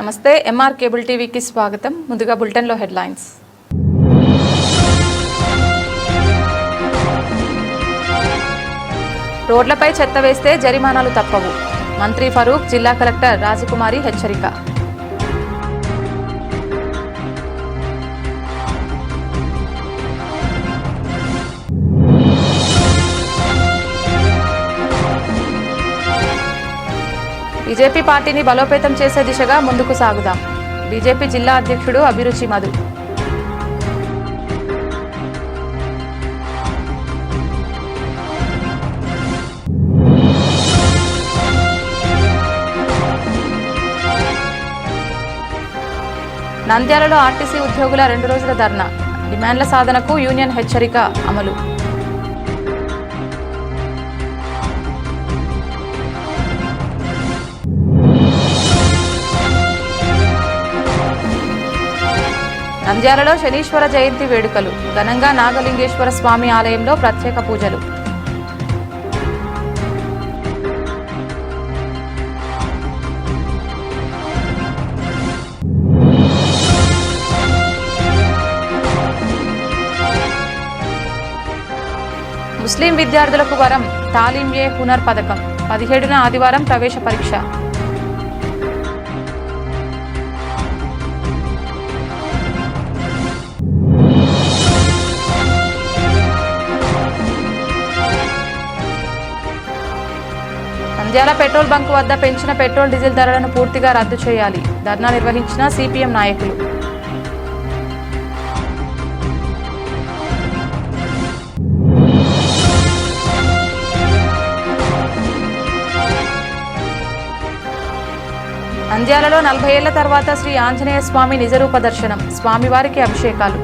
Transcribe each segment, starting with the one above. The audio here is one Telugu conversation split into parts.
నమస్తే ఎంఆర్ కేబుల్ టీవీకి స్వాగతం. ముందుగా బులెటిన్లో హెడ్లైన్స్. రోడ్లపై చెత్త వేస్తే జరిమానాలు తప్పవు. మంత్రి ఫరూక్, జిల్లా కలెక్టర్ రాజకుమారి హెచ్చరిక. బీజేపీ పార్టీని బలోపేతం చేసే దిశగా ముందుకు సాగుదాం. బీజేపీ జిల్లా అధ్యక్షుడు అభిరుచి మధు. నంద్యాలలో ఆర్టీసీ ఉద్యోగుల 2 రోజుల ధర్నా. డిమాండ్ల సాధనకు యూనియన్ హెచ్చరిక అమలు. నంద్యాలలో శనీశ్వర జయంతి వేడుకలు. ఘనంగా నాగలింగేశ్వర స్వామి ఆలయంలో ప్రత్యేక పూజలు. ముస్లిం విద్యార్థులకు వరం తాలీం-ఏ హునర్ పథకం. 17న ఆదివారం ప్రవేశ పరీక్ష. నంద్యాల పెట్రోల్ బంక్ వద్ద పెంచిన పెట్రోల్ డీజిల్ ధరలను పూర్తిగా రద్దు చేయాలి. ధర్నా నిర్వహించిన సిపిఎం నాయకులు. నంద్యాలలో 40 ఏళ్ల తర్వాత శ్రీ ఆంజనేయ స్వామి నిజరూప దర్శనం. స్వామివారికి అభిషేకాలు.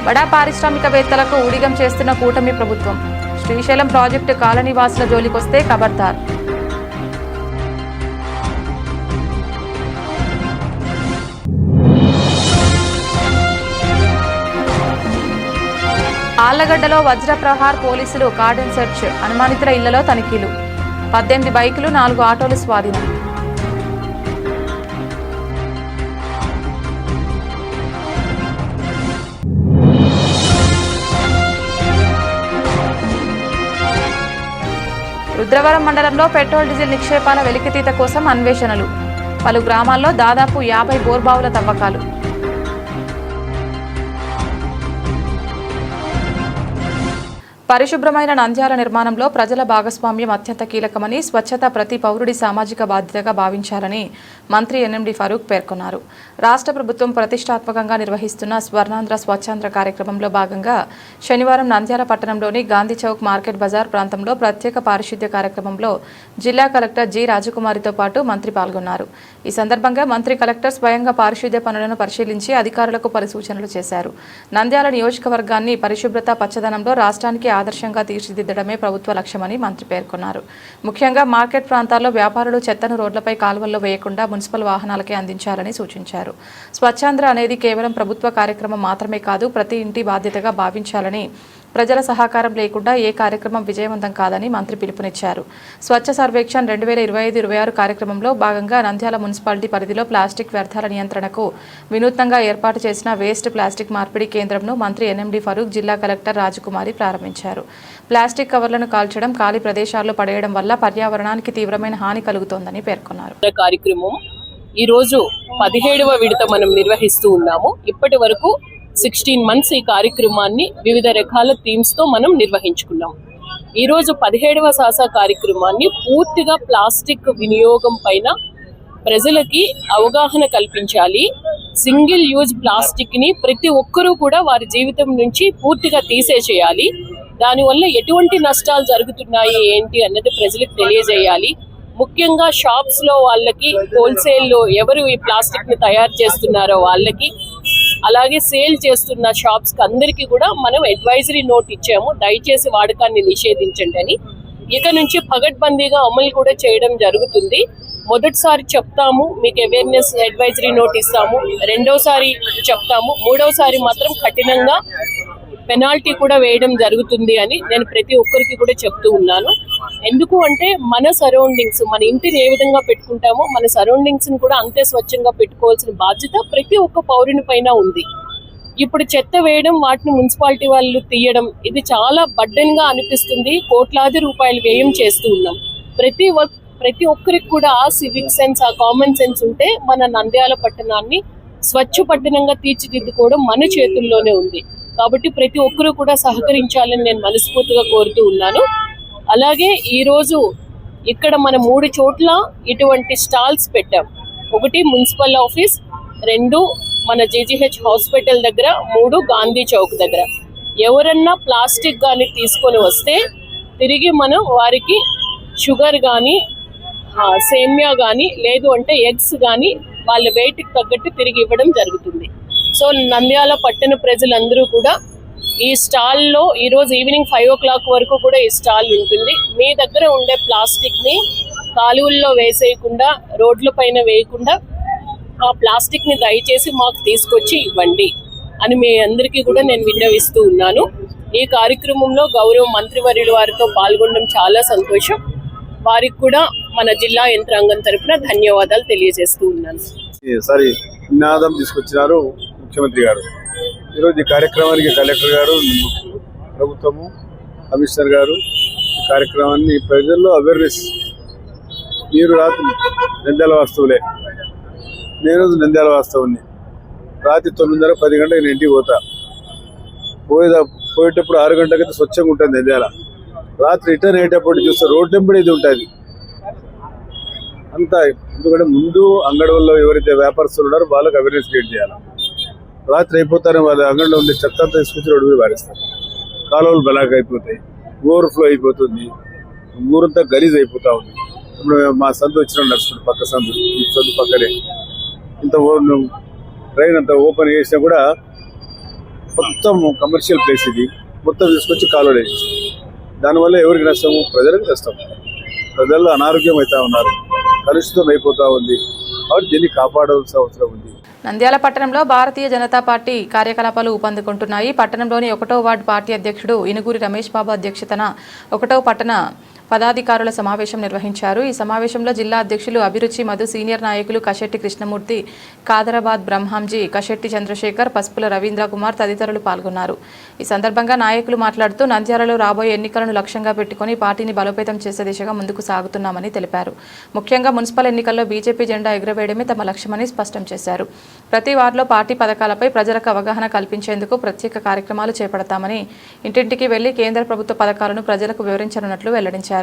బడా పారిశ్రామికవేత్తలకు ఊడిగం చేస్తున్న కూటమి ప్రభుత్వం. శ్రీశైలం ప్రాజెక్టు కాలనీవాసుల జోలికొస్తే ఖబర్దార్. ఆళ్లగడ్డలో వజ్రప్రహార్ పోలీసులు కార్డన్ సెర్చ్. అనుమానితుల ఇళ్లలో తనిఖీలు. 18 బైకులు, 4 ఆటోలు స్వాధీనం. రుద్రవరం మండలంలో పెట్రోల్ డీజిల్ నిక్షేపాల వెలికితీత కోసం అన్వేషణలు. పలు గ్రామాల్లో దాదాపు 50 బోర్బావుల తవ్వకాలు. పరిశుభ్రమైన నంద్యాల నిర్మాణంలో ప్రజల భాగస్వామ్యం అత్యంత కీలకమని, స్వచ్ఛత ప్రతి పౌరుడి సామాజిక బాధ్యతగా భావించాలని మంత్రి ఎన్ఎండి ఫరూక్ పేర్కొన్నారు. రాష్ట్ర ప్రభుత్వం ప్రతిష్టాత్మకంగా నిర్వహిస్తున్న స్వర్ణాంధ్ర స్వచ్ఛాంధ్ర కార్యక్రమంలో భాగంగా శనివారం నంద్యాల పట్టణంలోని గాంధీ చౌక్ మార్కెట్ బజార్ ప్రాంతంలో ప్రత్యేక పారిశుద్ధ్య కార్యక్రమంలో జిల్లా కలెక్టర్ జి రాజకుమారితో పాటు మంత్రి పాల్గొన్నారు. ఈ సందర్భంగా మంత్రి కలెక్టర్ స్వయంగా పారిశుద్ధ్య పనులను పరిశీలించి అధికారులకు పలు సూచనలు చేశారు. నంద్యాల నియోజకవర్గాన్ని పరిశుభ్రత, పచ్చదనంలో రాష్ట్రానికి ఆదర్శంగా తీర్చిదిద్దడమే ప్రభుత్వ లక్ష్యమని మంత్రి పేర్కొన్నారు. ముఖ్యంగా మార్కెట్ ప్రాంతాల్లో వ్యాపారులు చెత్తను రోడ్లపై, కాలువల్లో వేయకుండా మున్సిపల్ వాహనాలకే అందించాలని సూచించారు. స్వచ్ఛాంధ్ర అనేది కేవలం ప్రభుత్వ కార్యక్రమం మాత్రమే కాదు, ప్రతి ఇంటి బాధ్యతగా భావించాలని, ప్రజల సహకారం లేకుండా ఏ కార్యక్రమం విజయవంతం కాదని మంత్రి పిలుపునిచ్చారు. స్వచ్ఛ సర్వేక్షణ్ 2025-26 కార్యక్రమంలో భాగంగా నంద్యాల మున్సిపాలిటీ పరిధిలో ప్లాస్టిక్ వ్యర్థాల నియంత్రణకు వినూత్నంగా ఏర్పాటు చేసిన వేస్ట్ ప్లాస్టిక్ మార్పిడి కేంద్రంను మంత్రి ఎన్ఎండి ఫరూక్, జిల్లా కలెక్టర్ రాజకుమారి ప్రారంభించారు. ప్లాస్టిక్ కవర్లను కాల్చడం, ఖాళీ ప్రదేశాల్లో పడేయడం వల్ల పర్యావరణానికి తీవ్రమైన హాని కలుగుతోందని పేర్కొన్నారు. కార్యక్రమం ఈరోజు 17వ విడత మనం నిర్వహిస్తూ ఉన్నాము. ఇప్పటి వరకు 16 months ఈ కార్యక్రమాన్ని వివిధ రకాల థీమ్స్ తో మనం నిర్వహించుకున్నాం. ఈరోజు 17వ సాసా కార్యక్రమాన్ని పూర్తిగా ప్లాస్టిక్ వినియోగం పైన ప్రజలకి అవగాహన కల్పించాలి. సింగిల్ యూజ్ ప్లాస్టిక్ ని ప్రతి ఒక్కరూ కూడా వారి జీవితం నుంచి పూర్తిగా తీసేసేయాలి. దానివల్ల ఎటువంటి నష్టాలు జరుగుతున్నాయి ఏంటి అన్నది ప్రజలకు తెలియజేయాలి. ముఖ్యంగా షాప్స్ లో వాళ్ళకి, హోల్సేల్ లో ఎవరు ఈ ప్లాస్టిక్ ని తయారు చేస్తున్నారో వాళ్ళకి, అలాగే సేల్ చేస్తున్న షాప్స్ కి అందరికీ కూడా మనం అడ్వైజరీ నోట్ ఇచ్చాము. దయచేసి వాడకాన్ని నిషేధించండి అని. ఇక నుంచి పగడ్బందీగా అమలు కూడా చేయడం జరుగుతుంది. మొదటిసారి చెప్తాము, మీకు అవేర్నెస్ అడ్వైజరీ నోట్ ఇస్తాము, రెండోసారి చెప్తాము, మూడోసారి మాత్రం కఠినంగా పెనాల్టీ కూడా వేయడం జరుగుతుంది అని నేను ప్రతి ఒక్కరికి కూడా చెప్తూ ఉన్నాను. ఎందుకు అంటే మన సరౌండింగ్స్, మన ఇంటిని ఏ విధంగా పెట్టుకుంటామో మన సరౌండింగ్స్ని కూడా అంతే స్వచ్ఛంగా పెట్టుకోవాల్సిన బాధ్యత ప్రతి ఒక్క పౌరుని పైన ఉంది. ఇప్పుడు చెత్త వేయడం, వాటిని మున్సిపాలిటీ వాళ్ళు తీయడం, ఇది చాలా బర్డెన్గా అనిపిస్తుంది. కోట్లాది రూపాయలు వ్యయం చేస్తూ ఉన్నాం. ప్రతి ఒక్కరికి కూడా ఆ సివిక్ సెన్స్, ఆ కామన్ సెన్స్ ఉంటే మన నంద్యాల పట్టణాన్ని స్వచ్ఛ పట్టణంగా తీర్చిదిద్దుకోవడం మన చేతుల్లోనే ఉంది. కాబట్టి ప్రతి ఒక్కరూ కూడా సహకరించాలని నేను మనస్ఫూర్తిగా కోరుతూ ఉన్నాను. అలాగే ఈరోజు ఇక్కడ మన 3 చోట్ల ఇటువంటి స్టాల్స్ పెట్టాం. 1 మున్సిపల్ ఆఫీస్, 2 మన జీజీహెచ్ హాస్పిటల్ దగ్గర, 3 గాంధీ చౌక్ దగ్గర. ఎవరన్నా ప్లాస్టిక్ కానీ తీసుకొని వస్తే తిరిగి మనం వారికి షుగర్ కానీ, సేమియా కానీ, లేదు అంటే ఎగ్స్ కానీ వాళ్ళ వెయిట్కి తగ్గట్టు తిరిగి ఇవ్వడం జరుగుతుంది. సో నంద్యాల పట్టణ ప్రజలందరూ కూడా ఈ స్టాల్లో ఈరోజు ఈవినింగ్ 5 o'clock వరకు కూడా ఈ స్టాల్ ఉంటుంది. మీ దగ్గర ఉండే ప్లాస్టిక్ని కాలువల్లో వేసేయకుండా, రోడ్ల పైన వేయకుండా ఆ ప్లాస్టిక్ని దయచేసి మాకు తీసుకొచ్చి ఇవ్వండి అని మీ అందరికీ కూడా నేను విన్నవిస్తూ ఉన్నాను. ఈ కార్యక్రమంలో గౌరవ మంత్రివర్యుల వారితో పాల్గొనడం చాలా సంతోషం. వారికి కూడా మన జిల్లా యంత్రాంగం తరపున ధన్యవాదాలు తెలియజేస్తూ ఉన్నాను. ఈసారి నినాదం తీసుకొచ్చినారు ముఖ్యమంత్రి గారు. ఈరోజు ఈ కార్యక్రమానికి కలెక్టర్ గారు, ప్రభుత్వము, కమిషనర్ గారు ఈ కార్యక్రమాన్ని ప్రజల్లో అవేర్నెస్. మీరు రాత్రి నంద్యాల వాస్తవులే, నేను నంద్యాల వాస్తవుని. రాత్రి 9:30, 10 గంటలకు నేను ఇంటికి పోయేటప్పుడు 6 గంటలకైతే స్వచ్ఛంగా ఉంటుంది నంద్యాల. రాత్రి రిటర్న్ అయ్యేటప్పుడు చూస్తే రోడ్ నెంబర్ ఇది ఉంటుంది అంతా. ఎందుకంటే ముందు అంగడిలో ఎవరైతే వ్యాపారస్తులు ఉన్నారో వాళ్ళకి అవేర్నెస్ క్రియేట్ చేయాలి. రాత్రి అయిపోతానే వాళ్ళ అంగడిలో ఉండే చెత్త అంతా తీసుకొచ్చి రోడ్డు మీద పారేస్తారు. కాలువలు బ్లాక్ అయిపోతాయి, ఓవర్ఫ్లో అయిపోతుంది, ఊరంతా గలీజ్ అయిపోతూ ఉంది. ఇప్పుడు మా సందు వచ్చిన నడుచుకుంటు పక్క సందు, ఈ సందు పక్కనే ఇంత ట్రైన్ అంతా ఓపెన్ చేసినా కూడా మొత్తం కమర్షియల్ ప్లేస్ ఇది. మొత్తం తీసుకొచ్చి కాలువలు వేసి, దానివల్ల ఎవరికి నష్టము? ప్రజలకు నష్టం. ప్రజలు అనారోగ్యం అవుతా ఉన్నారు, కలుషితం అయిపోతూ ఉంది. కాబట్టి దీన్ని కాపాడాల్సిన అవసరం ఉంది. నంద్యాల పట్టణంలో భారతీయ జనతా పార్టీ కార్యకలాపాలు ఊపందుకుంటున్నాయి. పట్టణంలోని 1వ వార్డు పార్టీ అధ్యక్షుడు ఇనుగురి రమేష్ బాబు అధ్యక్షతన 1వ పట్టణ పదాధికారుల సమావేశం నిర్వహించారు. ఈ సమావేశంలో జిల్లా అధ్యక్షులు అభిరుచి మధు, సీనియర్ నాయకులు కశెట్టి కృష్ణమూర్తి, కాదరాబాద్ బ్రహ్మాంజీ, కశెట్టి చంద్రశేఖర్, పసుపుల రవీంద్ర కుమార్ తదితరులు పాల్గొన్నారు. ఈ సందర్భంగా నాయకులు మాట్లాడుతూ నంద్యాలలో రాబోయే ఎన్నికలను లక్ష్యంగా పెట్టుకుని పార్టీని బలోపేతం చేసే దిశగా ముందుకు సాగుతున్నామని తెలిపారు. ముఖ్యంగా మున్సిపల్ ఎన్నికల్లో బీజేపీ జెండా ఎగురవేయడమే తమ లక్ష్యమని స్పష్టం చేశారు. ప్రతి వార్డులో పార్టీ పథకాలపై ప్రజలకు అవగాహన కల్పించేందుకు ప్రత్యేక కార్యక్రమాలు చేపడతామని, ఇంటింటికి వెళ్లి కేంద్ర ప్రభుత్వ పథకాలను ప్రజలకు వివరించనున్నట్లు వెల్లడించారు.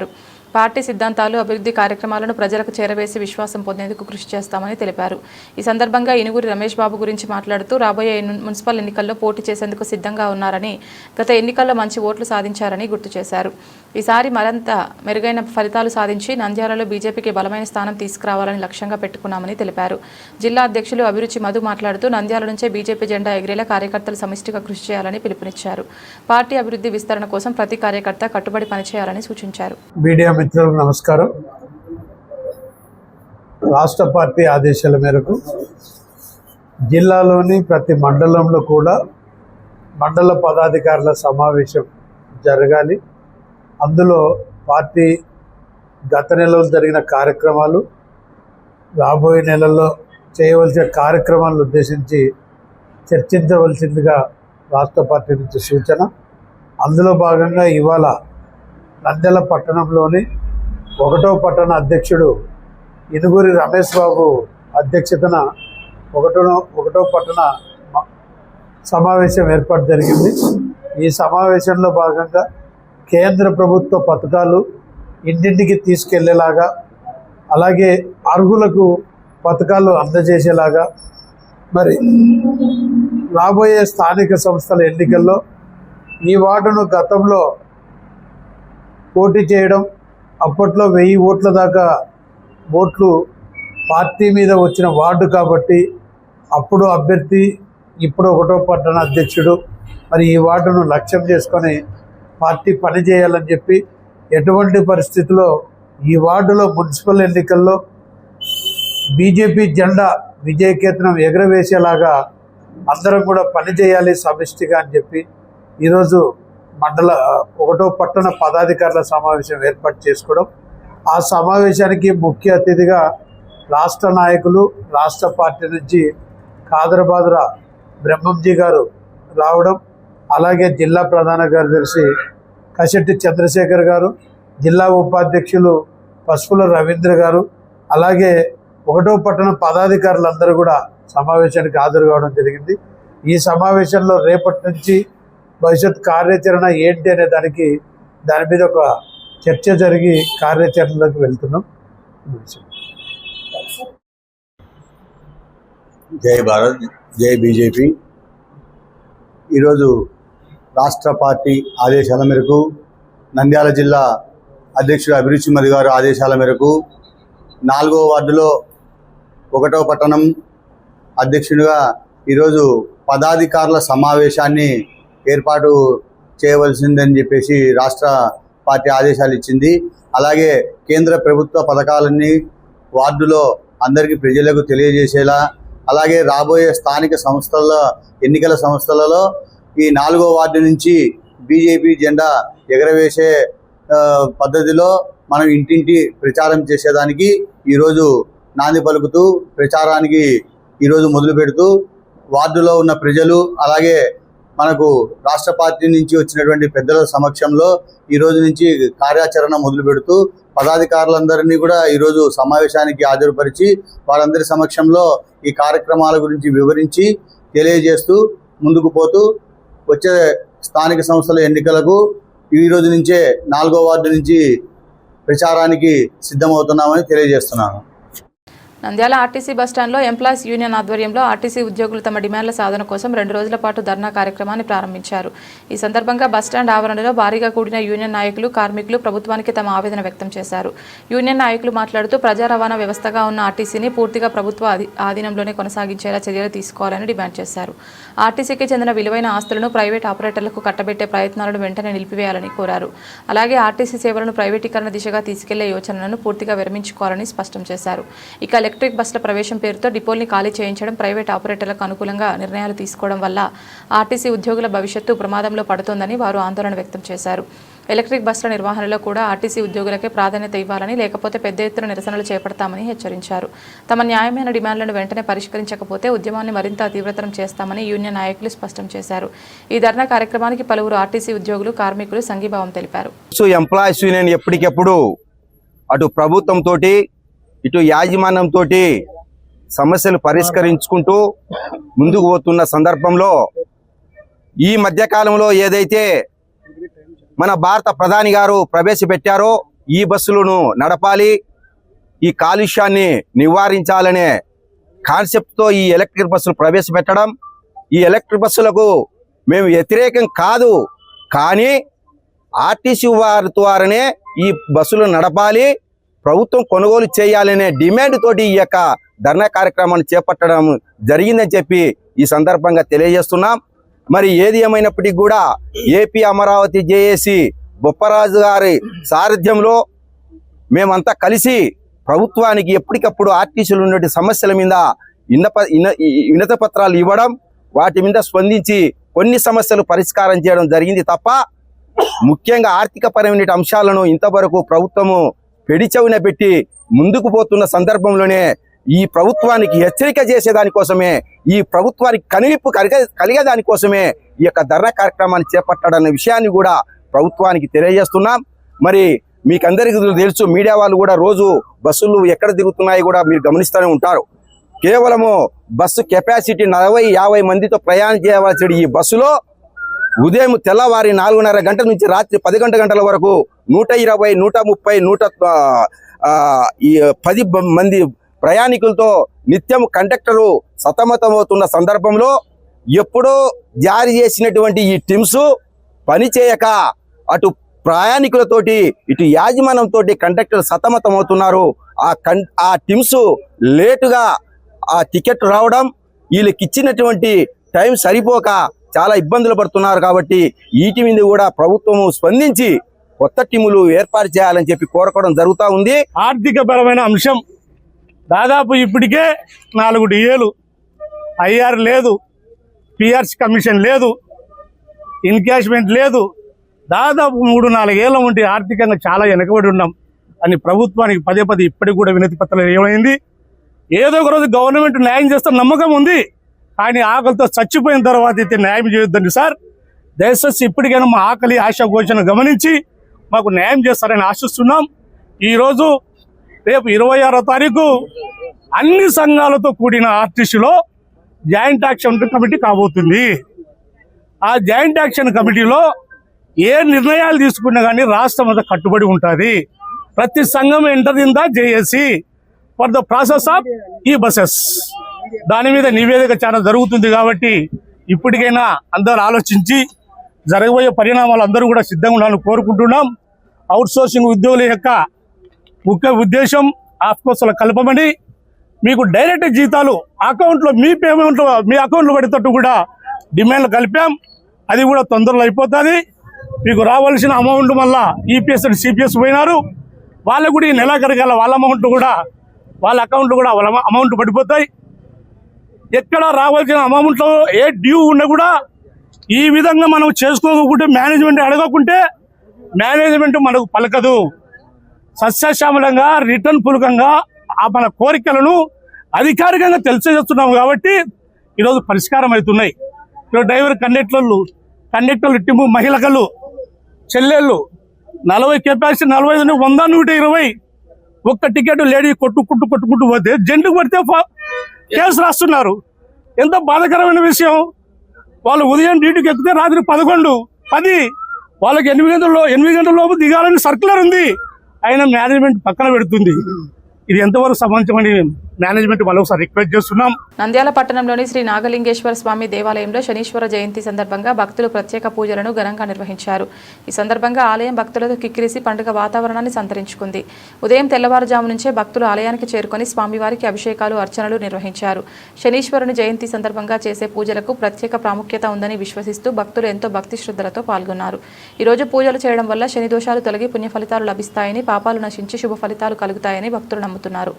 పార్టీ సిద్ధాంతాలు, అభివృద్ధి కార్యక్రమాలను ప్రజలకు చేరవేసి విశ్వాసం పొందేందుకు కృషి చేస్తామని తెలిపారు. ఈ సందర్భంగా ఇనుగురి రమేష్ బాబు గురించి మాట్లాడుతూ రాబోయే మున్సిపల్ ఎన్నికల్లో పోటీ చేసేందుకు సిద్ధంగా ఉన్నారని, గత ఎన్నికల్లో మంచి ఓట్లు సాధించారని గుర్తు చేశారు. ఈసారి మరింత మెరుగైన ఫలితాలు సాధించి నంద్యాలలో బీజేపీకి బలమైన స్థానం తీసుకురావాలని లక్ష్యంగా పెట్టుకున్నామని తెలిపారు. జిల్లా అధ్యక్షులు అభిరుచి మధు మాట్లాడుతూ నంద్యాల నుంచే బీజేపీ జెండా ఎగిరేలా కార్యకర్తలు సమిష్టిగా కృషి చేయాలని పిలుపునిచ్చారు. పార్టీ అభివృద్ధి విస్తరణ కోసం ప్రతి కార్యకర్త కట్టుబడి పనిచేయాలని సూచించారు. మీడియా మిత్రులకు నమస్కారం. రాష్ట్ర పార్టీ ఆదేశాల మేరకు జిల్లాలోని ప్రతి మండలంలో కూడా మండల పదాధికారుల సమావేశం జరగాలి. అందులో పార్టీ గత నెలలో జరిగిన కార్యక్రమాలు, రాబోయే నెలల్లో చేయవలసిన కార్యక్రమాలను ఉద్దేశించి చర్చించవలసిందిగా రాష్ట్ర పార్టీ నుంచి సూచన. అందులో భాగంగా ఇవాళ నంద్యాల పట్టణంలోని 1వ పట్టణ అధ్యక్షుడు ఇనుగురి రమేష్ బాబు అధ్యక్షతన 1వ పట్టణ సమావేశం ఏర్పాటు జరిగింది. ఈ సమావేశంలో భాగంగా కేంద్ర ప్రభుత్వ పథకాలు ఇంటింటికి తీసుకెళ్లేలాగా, అలాగే అర్హులకు పథకాలు అందజేసేలాగా, మరి రాబోయే స్థానిక సంస్థల ఎన్నికల్లో ఈ వార్డును గతంలో పోటీ చేయడం, అప్పట్లో 1000 ఓట్ల దాకా ఓట్లు పార్టీ మీద వచ్చిన వార్డు కాబట్టి అప్పుడు అభ్యర్థి, ఇప్పుడు 1వ పట్టణ అధ్యక్షుడు, మరి ఈ వార్డును లక్ష్యం చేసుకొని పార్టీ పనిచేయాలని చెప్పి ఎటువంటి పరిస్థితుల్లో ఈ వార్డులో మున్సిపల్ ఎన్నికల్లో బీజేపీ జెండా విజయకేతనం ఎగరవేసేలాగా అందరం కూడా పనిచేయాలి సమిష్టిగా అని చెప్పి ఈరోజు మండల 1వ పట్టణ పదాధికారుల సమావేశం ఏర్పాటు చేసుకోవడం, ఆ సమావేశానికి ముఖ్య అతిథిగా రాష్ట్ర నాయకులు, రాష్ట్ర పార్టీ నుంచి కాదరబాదుర బ్రహ్మంజీ గారు రావడం, అలాగే జిల్లా ప్రధాన కార్యదర్శి కశెట్టి చంద్రశేఖర్ గారు, జిల్లా ఉపాధ్యక్షులు పసుపుల రవీంద్ర గారు, అలాగే 1వ పట్టణ పదాధికారులందరూ కూడా సమావేశానికి హాజరు కావడం జరిగింది. ఈ సమావేశంలో రేపటి నుంచి భవిష్యత్ కార్యాచరణ ఏంటి అనే దాని మీద ఒక చర్చ జరిగి కార్యాచరణలోకి వెళ్తున్నాం. జై భారత్, జై బీజేపీ. ఈరోజు రాష్ట్ర పార్టీ ఆదేశాల మేరకు, నంద్యాల జిల్లా అధ్యక్షుడు అభిరుచి మది గారు ఆదేశాల మేరకు 4వ వార్డులో 1వ పట్టణం అధ్యక్షుడిగా ఈరోజు పదాధికారుల సమావేశాన్ని ఏర్పాటు చేయవలసిందని చెప్పేసి రాష్ట్ర పార్టీ ఆదేశాలు ఇచ్చింది. అలాగే కేంద్ర ప్రభుత్వ పథకాలన్నీ వార్డులో అందరికీ ప్రజలకు తెలియజేసేలా, అలాగే రాబోయే స్థానిక సంస్థల ఎన్నికల సంస్థలలో ఈ 4వ వార్డు నుంచి బీజేపీ జెండా ఎగరవేసే పద్ధతిలో మనం ఇంటింటి ప్రచారం చేసేదానికి ఈరోజు నాంది పలుకుతూ ప్రచారానికి ఈరోజు మొదలు పెడుతూ వార్డులో ఉన్న ప్రజలు, అలాగే మనకు రాష్ట్ర పార్టీ నుంచి వచ్చినటువంటి పెద్దల సమక్షంలో ఈరోజు నుంచి కార్యాచరణ మొదలు పెడుతూ పదాధికారులందరినీ కూడా ఈరోజు సమావేశానికి హాజరుపరిచి వారందరి సమక్షంలో ఈ కార్యక్రమాల గురించి వివరించి తెలియజేస్తూ ముందుకు పోతూ వచ్చే స్థానిక సంస్థల ఎన్నికలకు ఈరోజు నుంచే 4వ వార్డు నుంచి ప్రచారానికి సిద్ధమవుతున్నామని తెలియజేస్తున్నాను. నంద్యాల ఆర్టీసీ బస్టాండ్లో ఎంప్లాయీస్ యూనియన్ ఆధ్వర్యంలో ఆర్టీసీ ఉద్యోగులు తమ డిమాండ్ల సాధన కోసం 2 రోజుల పాటు ధర్నా కార్యక్రమాన్ని ప్రారంభించారు. ఈ సందర్భంగా బస్టాండ్ ఆవరణలో భారీగా కూడిన యూనియన్ నాయకులు, కార్మికులు ప్రభుత్వానికి తమ ఆవేదన వ్యక్తం చేశారు. యూనియన్ నాయకులు మాట్లాడుతూ ప్రజా రవాణా వ్యవస్థగా ఉన్న ఆర్టీసీని పూర్తిగా ప్రభుత్వ ఆధీనంలోనే కొనసాగించేలా చర్యలు తీసుకోవాలని డిమాండ్ చేశారు. ఆర్టీసీకి చెందిన విలువైన ఆస్తులను ప్రైవేట్ ఆపరేటర్లకు కట్టబెట్టే ప్రయత్నాలను వెంటనే నిలిపివేయాలని కోరారు. అలాగే ఆర్టీసీ సేవలను ప్రైవేటీకరణ దిశగా తీసుకెళ్లే యోచనలను పూర్తిగా విరమించుకోవాలని స్పష్టం చేశారు. ఇక ఎలక్ట్రిక్ బస్సుల ప్రవేశం పేరుతో డిపోల్ని ఖాళీ చేయించడం, ప్రైవేట్ ఆపరేటర్లకు అనుకూలంగా నిర్ణయాలు తీసుకోవడం వల్ల ఆర్టీసీ ఉద్యోగుల భవిష్యత్తు ప్రమాదంలో పడుతోందని వారు ఆందోళన వ్యక్తం చేశారు. ఎలక్ట్రిక్ బస్సుల నిర్వహణలో కూడా ఆర్టీసీ ఉద్యోగులకే ప్రాధాన్యత ఇవ్వాలని, లేకపోతే పెద్ద ఎత్తున నిరసనలు చేపడతామని హెచ్చరించారు. తమ న్యాయమైన డిమాండ్లను వెంటనే పరిష్కరించకపోతే ఉద్యమాన్ని మరింత తీవ్రతరం చేస్తామని యూనియన్ నాయకులు స్పష్టం చేశారు. ఈ ధర్నా కార్యక్రమానికి పలువురు ఆర్టీసీ ఉద్యోగులు, కార్మికులు సంఘీభావం తెలిపారు. ఎంప్లాయీస్ యూనియన్ ఎప్పటికెప్పుడు అటు ప్రభుత్వంతో ఇటు యాజమాన్యంతో సమస్యలు పరిష్కరించుకుంటూ ముందుకు పోతున్న సందర్భంలో ఈ మధ్యకాలంలో ఏదైతే మన భారత ప్రధాని గారు ప్రవేశపెట్టారో ఈ బస్సులను నడపాలి, ఈ కాలుష్యాన్ని నివారించాలనే కాన్సెప్ట్తో ఈ ఎలక్ట్రిక్ బస్సులు ప్రవేశపెట్టడం, ఈ ఎలక్ట్రిక్ బస్సులకు మేము వ్యతిరేకం కాదు, కానీ ఆర్టీసీ వారి ద్వారానే ఈ బస్సులు నడపాలి, ప్రభుత్వం కొనుగోలు చేయాలనే డిమాండ్ తోటి ఈ యొక్క ధర్నా కార్యక్రమాన్ని చేపట్టడం జరిగిందని చెప్పి ఈ సందర్భంగా తెలియజేస్తున్నాం. మరి ఏది ఏమైనప్పటికీ కూడా ఏపీ అమరావతి జేఏసీ బొప్పరాజు గారి సారథ్యంలో మేమంతా కలిసి ప్రభుత్వానికి ఎప్పటికప్పుడు ఆర్టీసీలు ఉన్నటువంటి సమస్యల మీద వినత పత్రాలు ఇవ్వడం, వాటి మీద స్పందించి కొన్ని సమస్యలు పరిష్కారం చేయడం జరిగింది తప్ప ముఖ్యంగా ఆర్థిక పరమైన అంశాలను ఇంతవరకు ప్రభుత్వము పెడిచెవిన పెట్టి ముందుకు పోతున్న సందర్భంలోనే ఈ ప్రభుత్వానికి హెచ్చరిక చేసేదానికోసమే, ఈ ప్రభుత్వానికి కనువిప్పు కలిగేదానికోసమే ఈ యొక్క ధర్నా కార్యక్రమాన్ని చేపట్టాడన్న విషయాన్ని కూడా ప్రభుత్వానికి తెలియజేస్తున్నాం. మరి మీకందరికీ తెలుసు, మీడియా వాళ్ళు కూడా రోజు బస్సులు ఎక్కడ తిరుగుతున్నాయి కూడా మీరు గమనిస్తూనే ఉంటారు. కేవలము బస్సు కెపాసిటీ 40-50 మందితో ప్రయాణం చేయవలసిన ఈ బస్సులో ఉదయం తెల్లవారి 4:30 గంటల నుంచి రాత్రి 10 గంటల వరకు 120, 130, 10 మంది ప్రయాణికులతో నిత్యం కండక్టరు సతమతమవుతున్న సందర్భంలో ఎప్పుడో జారీ చేసినటువంటి ఈ టిమ్స్ పనిచేయక అటు ప్రయాణికులతోటి ఇటు యాజమాన్యంతో కండక్టర్ సతమతమవుతున్నారు. ఆ టిమ్స్ లేటుగా ఆ టికెట్ రావడం, వీళ్ళకి ఇచ్చినటువంటి టైం సరిపోక చాలా ఇబ్బందులు పడుతున్నారు. కాబట్టి వీటి మీద కూడా ప్రభుత్వము స్పందించి కొత్త టీములు ఏర్పాటు చేయాలని చెప్పి కోరకోవడం జరుగుతూ ఉంది. ఆర్థిక పరమైన అంశం దాదాపు ఇప్పటికే 4 డిఏలు, ఐఆర్ లేదు, పిఆర్సీ కమిషన్ లేదు, ఇన్కాష్మెంట్ లేదు. దాదాపు 3-4 ఏళ్ళ ఉంటే ఆర్థికంగా చాలా వెనకబడి ఉన్నాం అని ప్రభుత్వానికి పదే ఇప్పటికి కూడా వినతి పత్రాలు ఏమైంది. ఏదో ఒక రోజు గవర్నమెంట్ న్యాయం చేస్తే నమ్మకం ఉంది, కానీ ఆకలితో చచ్చిపోయిన తర్వాత అయితే న్యాయం చేయొద్దండి సార్. దయచేసి ఇప్పటికైనా మా ఆకలి ఆశ ఘోషణ గమనించి మాకు న్యాయం చేస్తారని ఆశిస్తున్నాం. ఈరోజు రేపు 26వ తారీఖు అన్ని సంఘాలతో కూడిన ఆర్టీసీలో జాయింట్ యాక్షన్ కమిటీ కాబోతుంది. ఆ జాయింట్ యాక్షన్ కమిటీలో ఏ నిర్ణయాలు తీసుకున్నా కానీ రాష్ట్రం అంతా కట్టుబడి ఉంటుంది. ప్రతి సంఘం enter in the JAC for the process of ఈ బసెస్. దాని మీద నివేదిక చాలా జరుగుతుంది. కాబట్టి ఇప్పటికైనా అందరూ ఆలోచించి జరగబోయే పరిణామాలు అందరూ కూడా సిద్ధంగా ఉండాలని కోరుకుంటున్నాం. అవుట్ సోర్సింగ్ ఉద్యోగుల యొక్క ముఖ్య ఉద్దేశం ఆఫ్కోర్స్లో కలపమని, మీకు డైరెక్ట్ జీతాలు అకౌంట్లో మీ పేమెంట్లో మీ అకౌంట్లో పడేటట్టు కూడా డిమాండ్లు కలిపాం. అది కూడా తొందరలో అయిపోతుంది. మీకు రావాల్సిన అమౌంట్ వల్ల ఈపీఎస్ అండ్ సిపిఎస్ పోయినారు, వాళ్ళకు కూడా ఈ నెలాఖరికల్లా వాళ్ళ అమౌంట్ కూడా వాళ్ళ అకౌంట్లో కూడా వాళ్ళ అమౌంట్ పడిపోతాయి. ఎక్కడ రావాల్సిన అమౌంట్లో ఏ డ్యూ ఉన్నా కూడా ఈ విధంగా మనం చేసుకోకుంటే, మేనేజ్మెంట్ అడగకుంటే మేనేజ్మెంట్ మనకు పలకదు. సస్యశ్యామలంగా రిటర్న్ పూర్వకంగా మన కోరికలను అధికారికంగా తెలియజేస్తున్నాం కాబట్టి ఈరోజు పరిష్కారం అవుతున్నాయి. ఈరోజు డ్రైవర్ కండక్టర్లు టిమ్ము మహిళలు చెల్లెళ్ళు 40 కెపాసిటీ 45 100 120 ఒక్క టికెట్ లేడీ కొట్టుకుంటూ పోతే జెంట్కు పడితే కేసు రాస్తున్నారు. ఎంత బాధాకరమైన విషయం. వాళ్ళు ఉదయం డ్యూటీకి ఎక్కితే రాత్రి 11, 10 వాళ్ళకి 8 గంటల లోపు దిగాలని సర్క్యులర్ ఉంది. అయినా మేనేజ్మెంట్ పక్కన పెడుతుంది. ఇది ఎంతవరకు సమంజసమని మేనేజ్మెంట్ మరోసారి రిక్వెస్ట్ చేస్తున్నాం. నంద్యాల పట్టణంలోని శ్రీ నాగలింగేశ్వర స్వామి దేవాలయంలో శనీశ్వర జయంతి సందర్భంగా భక్తులు ప్రత్యేక పూజలను ఘనంగా నిర్వహించారు. ఈ సందర్భంగా ఆలయం భక్తులతో కిక్కిరిసి పండుగ వాతావరణాన్ని సంతరించుకుంది. ఉదయం తెల్లవారుజాము నుంచే భక్తులు ఆలయానికి చేరుకొని స్వామివారికి అభిషేకాలు, అర్చనలు నిర్వహించారు. శనీశ్వరుని జయంతి సందర్భంగా చేసే పూజలకు ప్రత్యేక ప్రాముఖ్యత ఉందని విశ్వసిస్తూ భక్తులు ఎంతో భక్తి శ్రద్ధలతో పాల్గొన్నారు. ఈరోజు పూజలు చేయడం వల్ల శని దోషాలు తొలగి పుణ్య ఫలితాలు లభిస్తాయని, పాపాలు నశించి శుభ ఫలితాలు కలుగుతాయని భక్తులు నమ్ముతున్నారు.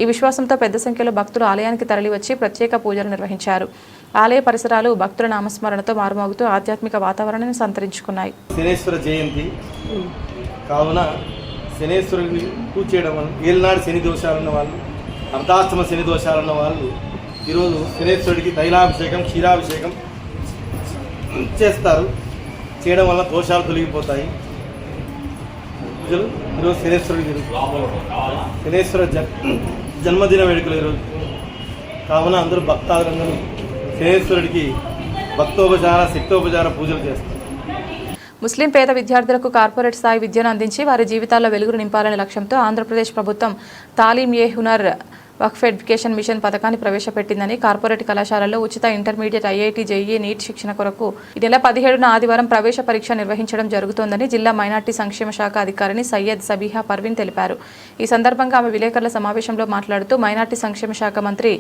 ఈ విశ్వాసంతో పెద్ద సంఖ్యలో భక్తులు ఆలయానికి తరలివచ్చి ప్రత్యేక పూజలు నిర్వహించారు. ఆలయ పరిసరాలు భక్తుల నామస్మరణతో మారుమోగుతూ ఆధ్యాత్మిక వాతావరణాన్ని సంతరించుకున్నాయి. శనేశ్వర జయంతి కావున శనేశ్వరుని పూజ చేయడం వల్ల ఏలినాడు శని దోషాలున్న వాళ్ళు, అర్ధాష్టమ శని దోషాలున్న వాళ్ళు ఈరోజు శనేశ్వరుడికి తైలాభిషేకం, క్షీరాభిషేకం చేస్తారు. చేయడం వల్ల దోషాలు తొలగిపోతాయి. పూజలు ఈరోజు శనేశ్వర జన్మదిన వేడుకలు ఈరోజు కావున అందరూ భక్తాదులందరూ శనేశ్వరుడికి భక్తోపచార, శక్తోపచార పూజలు చేస్తారు. ముస్లిం పేద విద్యార్థులకు కార్పొరేట్ స్థాయి విద్యను అందించి వారి జీవితాల్లో వెలుగులు నింపాలనే లక్ష్యంతో ఆంధ్రప్రదేశ్ ప్రభుత్వం తాలీం-ఏ-హునర్ వక్ఫ్ ఎడ్యుకేషన్ మిషన్ పథకాన్ని ప్రవేశపెట్టిందని, కార్పొరేట్ కళాశాలల్లో ఉచిత ఇంటర్మీడియట్, ఐఐటి, జేఈఈ, నీట్ శిక్షణ కొరకు ఈ నెల 17న ఆదివారం ప్రవేశ పరీక్ష నిర్వహించడం జరుగుతోందని జిల్లా మైనార్టీ సంక్షేమ శాఖ అధికారిని సయ్యద్ సబీహా పర్వీన్ తెలిపారు. ఈ సందర్భంగా ఆమె విలేకరుల సమావేశంలో మాట్లాడుతూ మైనార్టీ సంక్షేమ శాఖ మంత్రి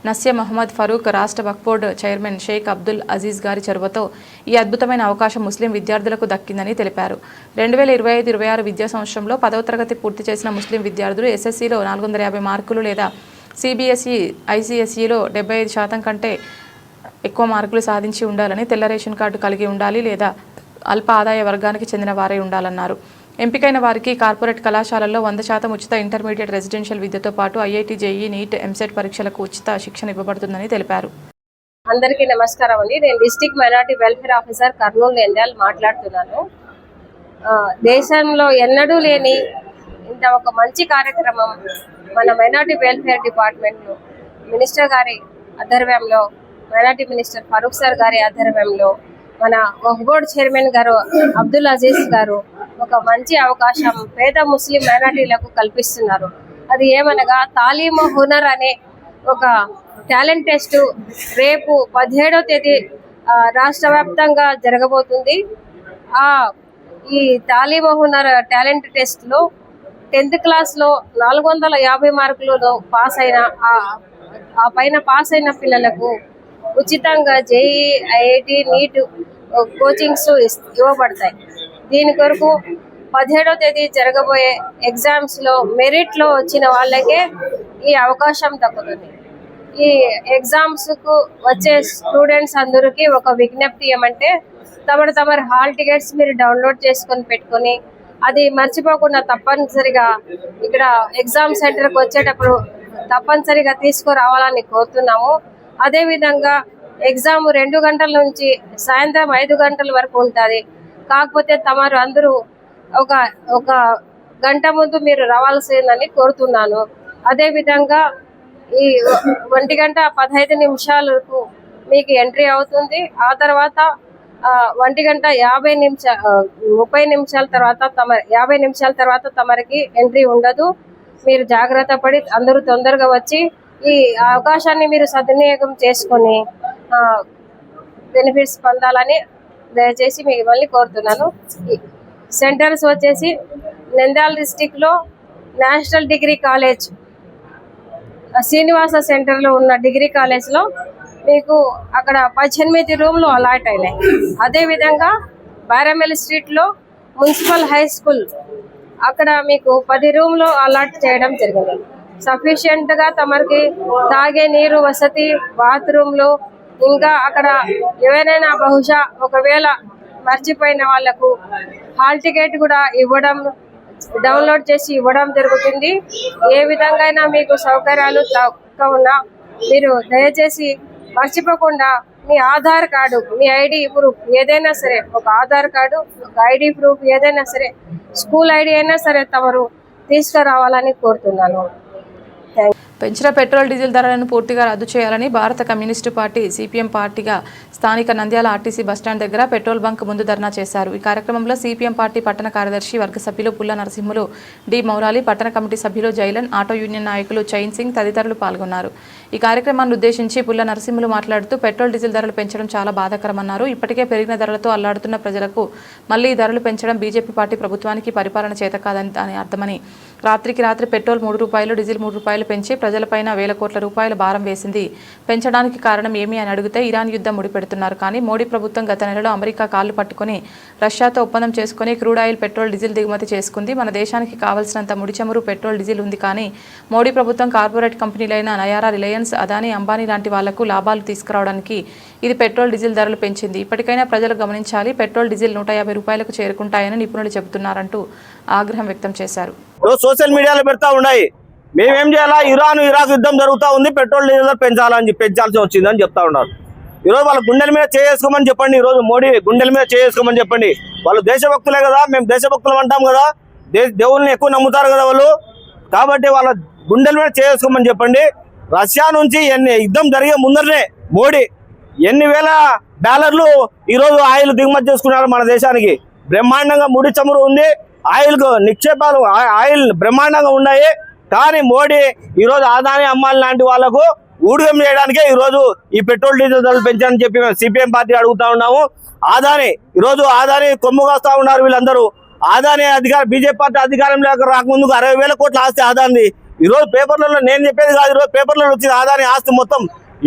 నస్య మహమ్మద్ ఫరూక్, రాష్ట్ర వక్ఫ్ బోర్డు చైర్మన్ షేక్ అబ్దుల్ అజీజ్ గారి చొరవతో ఈ అద్భుతమైన అవకాశం ముస్లిం విద్యార్థులకు దక్కిందని తెలిపారు. 2025-26 విద్యా సంవత్సరంలో 10వ తరగతి పూర్తి చేసిన ముస్లిం విద్యార్థులు ఎస్ఎస్సీలో 450 మార్కులు లేదా సిబిఎస్ఈ, ఐసిఎస్ఈలో 75% కంటే ఎక్కువ మార్కులు సాధించి ఉండాలని, తెల్ల రేషన్ కార్డు కలిగి ఉండాలి లేదా అల్ప ఆదాయ వర్గానికి చెందిన వారే ఉండాలన్నారు. ఎంపికైన వారికి కార్పొరేట్ కళాశాలల్లో 100% ఉచిత ఇంటర్మీడియట్ రెసిడెన్షియల్ విద్యతో పాటు ఐఐటి, జేఈఈ, నీట్, ఎంసెట్ పరీక్షలకు ఉచిత శిక్షణ ఇవ్వబడుతుందని తెలిపారు. అందరికీ నమస్కారం అండి. నేను district minority welfare officer Kurnool Nandyal మాట్లాడుతున్నాను. దేశంలో ఎన్నడూ లేని ఇంత ఒక మంచి కార్యక్రమం మన మైనారిటీ వెల్ఫేర్ డిపార్ట్మెంట్లో మినిస్టర్ గారి ఆధ్వర్యంలో, మైనారిటీ మినిస్టర్ ఫరూక్ సార్ గారి ఆధ్వర్యంలో మన వక్ఫ్ బోర్డ్ చైర్మన్ గారు అబ్దుల్ అజీజ్ గారు ఒక మంచి అవకాశం పేద ముస్లిం మైనారిటీలకు కల్పిస్తున్నారు. అది ఏమనగా తాలీము హునర్ అనే ఒక టాలెంట్ టెస్ట్ రేపు 17వ తేదీ రాష్ట్ర వ్యాప్తంగా జరగబోతుంది. ఈ తాలీము హునర్ టాలెంట్ టెస్ట్లో 10th క్లాస్లో 450 మార్కులలో పాస్ అయిన ఆ పైన పాస్ అయిన పిల్లలకు ఉచితంగా జేఈఈ, ఐఐటి, నీట్ కోచింగ్స్ ఇవ్వబడతాయి. దీని కొరకు 17వ తేదీ జరగబోయే ఎగ్జామ్స్లో మెరిట్లో వచ్చిన వాళ్ళకే ఈ అవకాశం దక్కుతుంది. ఈ ఎగ్జామ్స్కు వచ్చే స్టూడెంట్స్ అందరికీ ఒక విజ్ఞప్తి ఏమంటే తమరి హాల్ టికెట్స్ మీరు డౌన్లోడ్ చేసుకొని పెట్టుకొని అది మర్చిపోకుండా తప్పనిసరిగా ఇక్కడ ఎగ్జామ్ సెంటర్కి వచ్చేటప్పుడు తప్పనిసరిగా తీసుకురావాలని కోరుతున్నాము. అదేవిధంగా ఎగ్జామ్ 2 గంటల నుంచి సాయంత్రం 5 గంటల వరకు ఉంటుంది. కాకపోతే తమరు అందరూ ఒక గంట ముందు మీరు రావాల్సిందని కోరుతున్నాను. అదేవిధంగా ఈ 1:15 మీకు ఎంట్రీ అవుతుంది. ఆ తర్వాత 1:30 తర్వాత 50 నిమిషాల తర్వాత తమరికి ఎంట్రీ ఉండదు. మీరు జాగ్రత్త పడి అందరూ తొందరగా వచ్చి ఈ అవకాశాన్ని మీరు సద్వినియోగం చేసుకొని బెనిఫిట్స్ పొందాలని దయచేసి మిమ్మల్ని కోరుతున్నాను. సెంటర్స్ వచ్చేసి నంద్యాల డిస్టిక్లో నేషనల్ డిగ్రీ కాలేజ్ శ్రీనివాస సెంటర్లో ఉన్న డిగ్రీ కాలేజ్లో మీకు అక్కడ 18 రూమ్లు అలాట్ అయినాయి. అదేవిధంగా బారమెల్ స్ట్రీట్లో మున్సిపల్ హై స్కూల్ అక్కడ మీకు 10 రూమ్లు అలాట్ చేయడం జరిగింది. సఫిషియెంట్గా తమరికి తాగే నీరు వసతి, బాత్రూమ్లు, ఇంకా అక్కడ ఎవరైనా బహుశా ఒకవేళ మర్చిపోయిన వాళ్లకు హాల్ టికెట్ కూడా ఇవ్వడం, డౌన్లోడ్ చేసి ఇవ్వడం జరుగుతుంది. ఏ విధంగా మీకు సౌకర్యాలు తక్కువ ఉన్నా మీరు దయచేసి మర్చిపోకుండా మీ ఆధార్ కార్డు, మీ ఐడి ప్రూఫ్ ఏదైనా సరే, ఒక ఆధార్ కార్డు, ఒక ఐడి ప్రూఫ్ ఏదైనా సరే, స్కూల్ ఐడి అయినా సరే తమరు తీసుకురావాలని కోరుతున్నాను. పెంచిన పెట్రోల్ డీజిల్ ధరలను పూర్తిగా రద్దు చేయాలని భారత కమ్యూనిస్టు పార్టీ సిపిఎం పార్టీగా స్థానిక నంద్యాల ఆర్టీసీ బస్టాండ్ దగ్గర పెట్రోల్ బంక్ ముందు ధర్నా చేశారు. ఈ కార్యక్రమంలో సిపిఎం పార్టీ పట్టణ కార్యదర్శి వర్గ సభ్యులు పుల్ల నరసింహులు, డి మౌరాలి, పట్టణ కమిటీ సభ్యులు జైలన్, ఆటో యూనియన్ నాయకులు చైన్ సింగ్ తదితరులు పాల్గొన్నారు. ఈ కార్యక్రమాన్ని ఉద్దేశించి పుల్ల నరసింహులు మాట్లాడుతూ పెట్రోల్ డీజిల్ ధరలు పెంచడం చాలా బాధాకరమన్నారు. ఇప్పటికే పెరిగిన ధరలతో అల్లాడుతున్న ప్రజలకు మళ్లీ ధరలు పెంచడం బీజేపీ పార్టీ ప్రభుత్వానికి పరిపాలన చేత కాదని దాని అర్థమని, రాత్రికి రాత్రి పెట్రోల్ 3 రూపాయలు, డీజిల్ 3 రూపాయలు పెంచి ప్రజలపైన వేల కోట్ల రూపాయల భారం వేసింది. పెంచడానికి కారణం ఏమి అని అడిగితే ఇరాన్ యుద్ధం ముడిపెడుతున్నారు. కానీ మోడీ ప్రభుత్వం గత నెలలో అమెరికా కాళ్లు పట్టుకుని రష్యాతో ఒప్పందం చేసుకుని క్రూడ్ ఆయిల్, పెట్రోల్, డీజిల్ దిగుమతి చేసుకుంది. మన దేశానికి కావాల్సినంత ముడి చమురు, పెట్రోల్, డీజిల్ ఉంది. కానీ మోడీ ప్రభుత్వం కార్పొరేట్ కంపెనీలైన నయారా, రిలయన్స్, అదానీ, అంబానీ లాంటి వాళ్లకు లాభాలు తీసుకురావడానికి ఇది పెట్రోల్, డీజిల్ ధరలు పెంచింది. ఇప్పటికైనా ప్రజలు గమనించాలి. పెట్రోల్, డీజిల్ 150 రూపాయలకు చేరుకుంటాయని నిపుణులు చెబుతున్నారంటూ ఆగ్రహం వ్యక్తం చేశారు. సోషల్ మీడియాలో పెడతా ఉన్నాయి, మేమేం చేయాలా, ఇరాక్ యుద్ధం జరుగుతూ ఉంది, పెట్రోల్ డీజిల్ పెంచాల్సి వచ్చిందని చెప్తా ఉన్నారు. ఈరోజు వాళ్ళ గుండెల మీద చేసుకోమని చెప్పండి. ఈరోజు మోడీ గుండెల మీద చేసుకోమని చెప్పండి. వాళ్ళు దేశభక్తులే కదా, మేము దేశభక్తులు అంటాం కదా, దేవుల్ని ఎక్కువ నమ్ముతారు కదా వాళ్ళు. కాబట్టి వాళ్ళ గుండెల మీద చేసుకోమని చెప్పండి. రష్యా నుంచి యుద్ధం జరిగే ముందరనే మోడీ ఎన్ని వేల డాలర్లు ఈరోజు ఆయిల్ దిగుమతి చేసుకున్నారు మన దేశానికి. బ్రహ్మాండంగా ముడి చమురు ఉంది, ఆయిల్ నిక్షేపాలు ఆయిల్ బ్రహ్మాండంగా ఉన్నాయి. కానీ మోడీ ఈరోజు అదానీ, అంబానీ లాంటి వాళ్లకు ఊడిగం చేయడానికే ఈరోజు ఈ పెట్రోల్ డీజిల్ ధరలు పెంచాలని చెప్పి మేము సిపిఎం పార్టీ అడుగుతా ఉన్నాము. ఈరోజు ఆదానీ కొమ్ము కాస్తా ఉన్నారు వీళ్ళందరూ. ఆదానీ బీజేపీ పార్టీ అధికారంలోకి రాకముందుకు 60,000 కోట్ల ఆస్తి ఆదాని. ఈరోజు పేపర్లలో నేను చెప్పేది కాదు, ఈరోజు పేపర్లలో వచ్చిన ఆదానీ ఆస్తి మొత్తం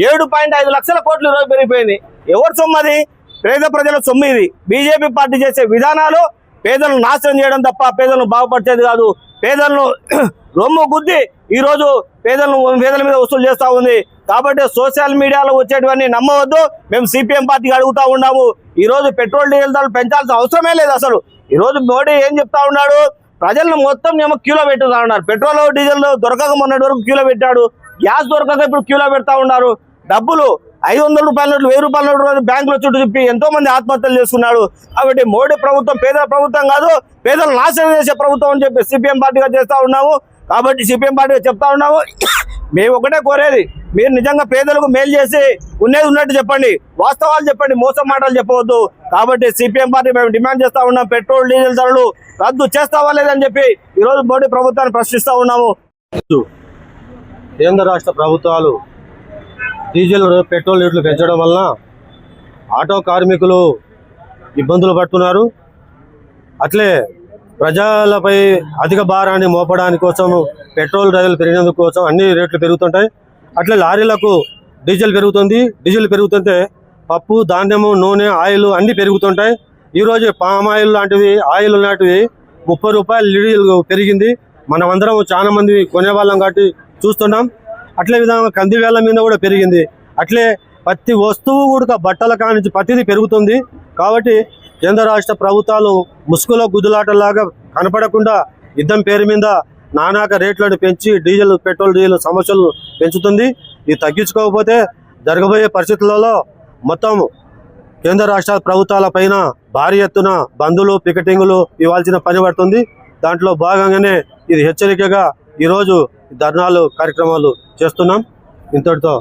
7.5 లక్షల కోట్లు ఈరోజు పెరిగిపోయింది. ఎవరు సొమ్ము అది? పేద ప్రజల సొమ్ము ఇది. బీజేపీ పార్టీ చేసే విధానాలు పేదలను నాశనం చేయడం తప్ప పేదలను బాగుపరిచేది కాదు. పేదలను రొమ్ము గుద్ది ఈరోజు పేదల మీద వసూలు చేస్తూ ఉంది. కాబట్టి సోషల్ మీడియాలో వచ్చేటివన్నీ నమ్మవద్దు. మేము సిపిఎం పార్టీకి అడుగుతా ఉన్నాము. ఈరోజు పెట్రోల్ డీజిల్ ధరలు పెంచాల్సిన అవసరమే లేదు అసలు. ఈరోజు మోడీ ఏం చెప్తా ఉన్నాడు, ప్రజలను మొత్తం మేము క్యూలో పెట్టుతా ఉన్నారు. పెట్రోల్ డీజిల్ దొరకక మొన్నటి వరకు క్యూలో పెట్టాడు, గ్యాస్ దొరకక ఇప్పుడు క్యూలో పెడతా ఉన్నారు. డబ్బులు 500 రూపాయల నోట్లు, 1000 రూపాయల నోట్లు బ్యాంకులో చుట్టూ చెప్పి ఎంతో మంది ఆత్మహత్యలు చేసుకున్నాడు. కాబట్టి మోడీ ప్రభుత్వం పేదల ప్రభుత్వం కాదు, పేదలు నాశనం చేసే ప్రభుత్వం అని చెప్పి సిపిఎం పార్టీగా చేస్తా ఉన్నాము. కాబట్టి సిపిఎం పార్టీగా చెప్తా ఉన్నాము, మేము ఒకటే కోరేది, మీరు నిజంగా పేదలకు మేలు చేసి ఉన్నది ఉన్నట్టు చెప్పండి, వాస్తవాలు చెప్పండి, మోసం మాటలు చెప్పవద్దు. కాబట్టి సిపిఎం పార్టీ మేము డిమాండ్ చేస్తా ఉన్నాం, పెట్రోల్ డీజిల్ ధరలు రద్దు చేస్తావా లేదని చెప్పి ఈరోజు మోడీ ప్రభుత్వాన్ని ప్రశ్నిస్తా ఉన్నాము. కేంద్ర రాష్ట్ర ప్రభుత్వాలు డీజిల్, పెట్రోల్ రేట్లు పెంచడం వలన ఆటో కార్మికులు ఇబ్బందులు పడుతున్నారు. అట్లే ప్రజలపై అధిక భారాన్ని మోపడానికి కోసం పెట్రోల్ ధరలు పెరిగినందుకు కోసం అన్ని రేట్లు పెరుగుతుంటాయి. అట్లే లారీలకు డీజిల్ పెరుగుతుంది. డీజిల్ పెరుగుతుంటే పప్పు, ధాన్యము, నూనె, ఆయిల్ అన్నీ పెరుగుతుంటాయి. ఈరోజు పామ్ ఆయిల్ లాంటివి, ఆయిల్ లాంటివి 30 రూపాయలు లీటర్ పెరిగింది. మనమందరం చాలా మంది కొనేవాళ్ళం కాబట్టి చూస్తున్నాం. అట్లే విధంగా కందివేళ్ల మీద కూడా పెరిగింది. అట్లే ప్రతి వస్తువు కూడా బట్టల కానించి ప్రతిదీ పెరుగుతుంది. కాబట్టి కేంద్ర రాష్ట్ర ప్రభుత్వాలు ముసుగులో గుద్దులాటలాగా కనపడకుండా యుద్ధం పేరు మీద నానాక రేట్లను పెంచి పెట్రోల్ డీజిల్ సమస్యలు పెంచుతుంది. ఇది తగ్గించుకోకపోతే జరగబోయే పరిస్థితులలో మొత్తం కేంద్ర రాష్ట్ర ప్రభుత్వాల పైన భారీ ఎత్తున బంధులు పికెటింగులు ఇవ్వాల్సిన పని పడుతుంది. దాంట్లో భాగంగానే ఇది హెచ్చరికగా ఈరోజు ధర్నాలు కార్యక్రమాలు చేస్తున్నాం. ఇంతటితో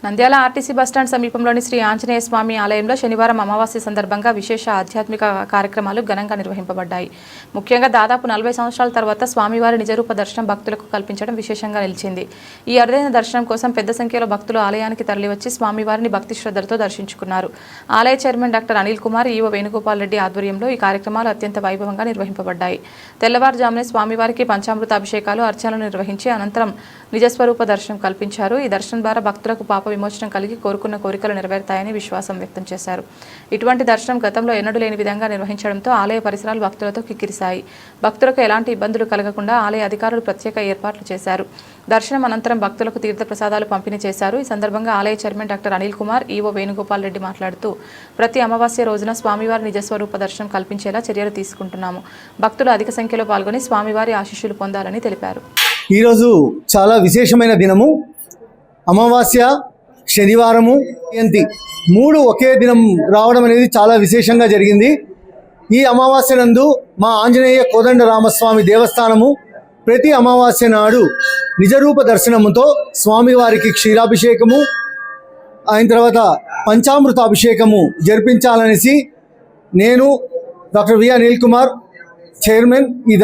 నంద్యాల ఆర్టీసీ బస్టాండ్ సమీపంలోని శ్రీ ఆంజనేయ స్వామి ఆలయంలో శనివారం అమావాస్య సందర్భంగా విశేష ఆధ్యాత్మిక కార్యక్రమాలు ఘనంగా నిర్వహింపబడ్డాయి. ముఖ్యంగా దాదాపు 40 సంవత్సరాల తర్వాత స్వామివారి నిజరూప దర్శనం భక్తులకు కల్పించడం విశేషంగా నిలిచింది. ఈ అరుదైన దర్శనం కోసం పెద్ద సంఖ్యలో భక్తులు ఆలయానికి తరలివచ్చి స్వామివారిని భక్తి శ్రద్ధలతో దర్శించుకున్నారు. ఆలయ chairman doctor Anil Kumar, EO Venugopal Reddy ఆధ్వర్యంలో ఈ కార్యక్రమాలు అత్యంత వైభవంగా నిర్వహింపబడ్డాయి. తెల్లవారుజామునే స్వామివారికి పంచామృత అభిషేకాలు అర్చనలు నిర్వహించి అనంతరం నిజస్వరూప దర్శనం కల్పించారు. ఈ దర్శనం ద్వారా భక్తులకు పాప విమోచనం కలిగి కోరుకున్న కోరికలు నెరవేరుతాయని విశ్వాసం వ్యక్తం చేశారు. ఇటువంటి దర్శనం గతంలో ఎన్నడూ లేని విధంగా నిర్వహించడంతో ఆలయ పరిసరాలు భక్తులతో కిక్కిరిశాయి. భక్తులకు ఎలాంటి ఇబ్బందులు కలగకుండా ఆలయ అధికారులు ప్రత్యేక ఏర్పాట్లు చేశారు. దర్శనం అనంతరం భక్తులకు తీర్థ ప్రసాదాలు పంపిణీ చేశారు. ఈ సందర్భంగా ఆలయ chairman doctor Anil Kumar, EO Venugopal Reddy మాట్లాడుతూ ప్రతి అమావాస్య రోజున స్వామివారి నిజస్వరూప దర్శనం కల్పించేలా చర్యలు తీసుకుంటున్నాము. భక్తులు అధిక సంఖ్యలో పాల్గొని స్వామివారి ఆశీస్సులు పొందాలని తెలిపారు. ఈరోజు చాలా విశేషమైన దినము. అమావాస్య, శనివారము, జయంతి 3 ఒకే దినం రావడం అనేది చాలా విశేషంగా జరిగింది. ఈ అమావాస్య నందు మా ఆంజనేయ కోదండ రామస్వామి దేవస్థానము ప్రతి అమావాస్య నాడు నిజరూప దర్శనముతో స్వామివారికి క్షీరాభిషేకము అయిన తర్వాత పంచామృత అభిషేకము జరిపించాలనేసి నేను doctor V Anil Kumar, chairman ఈ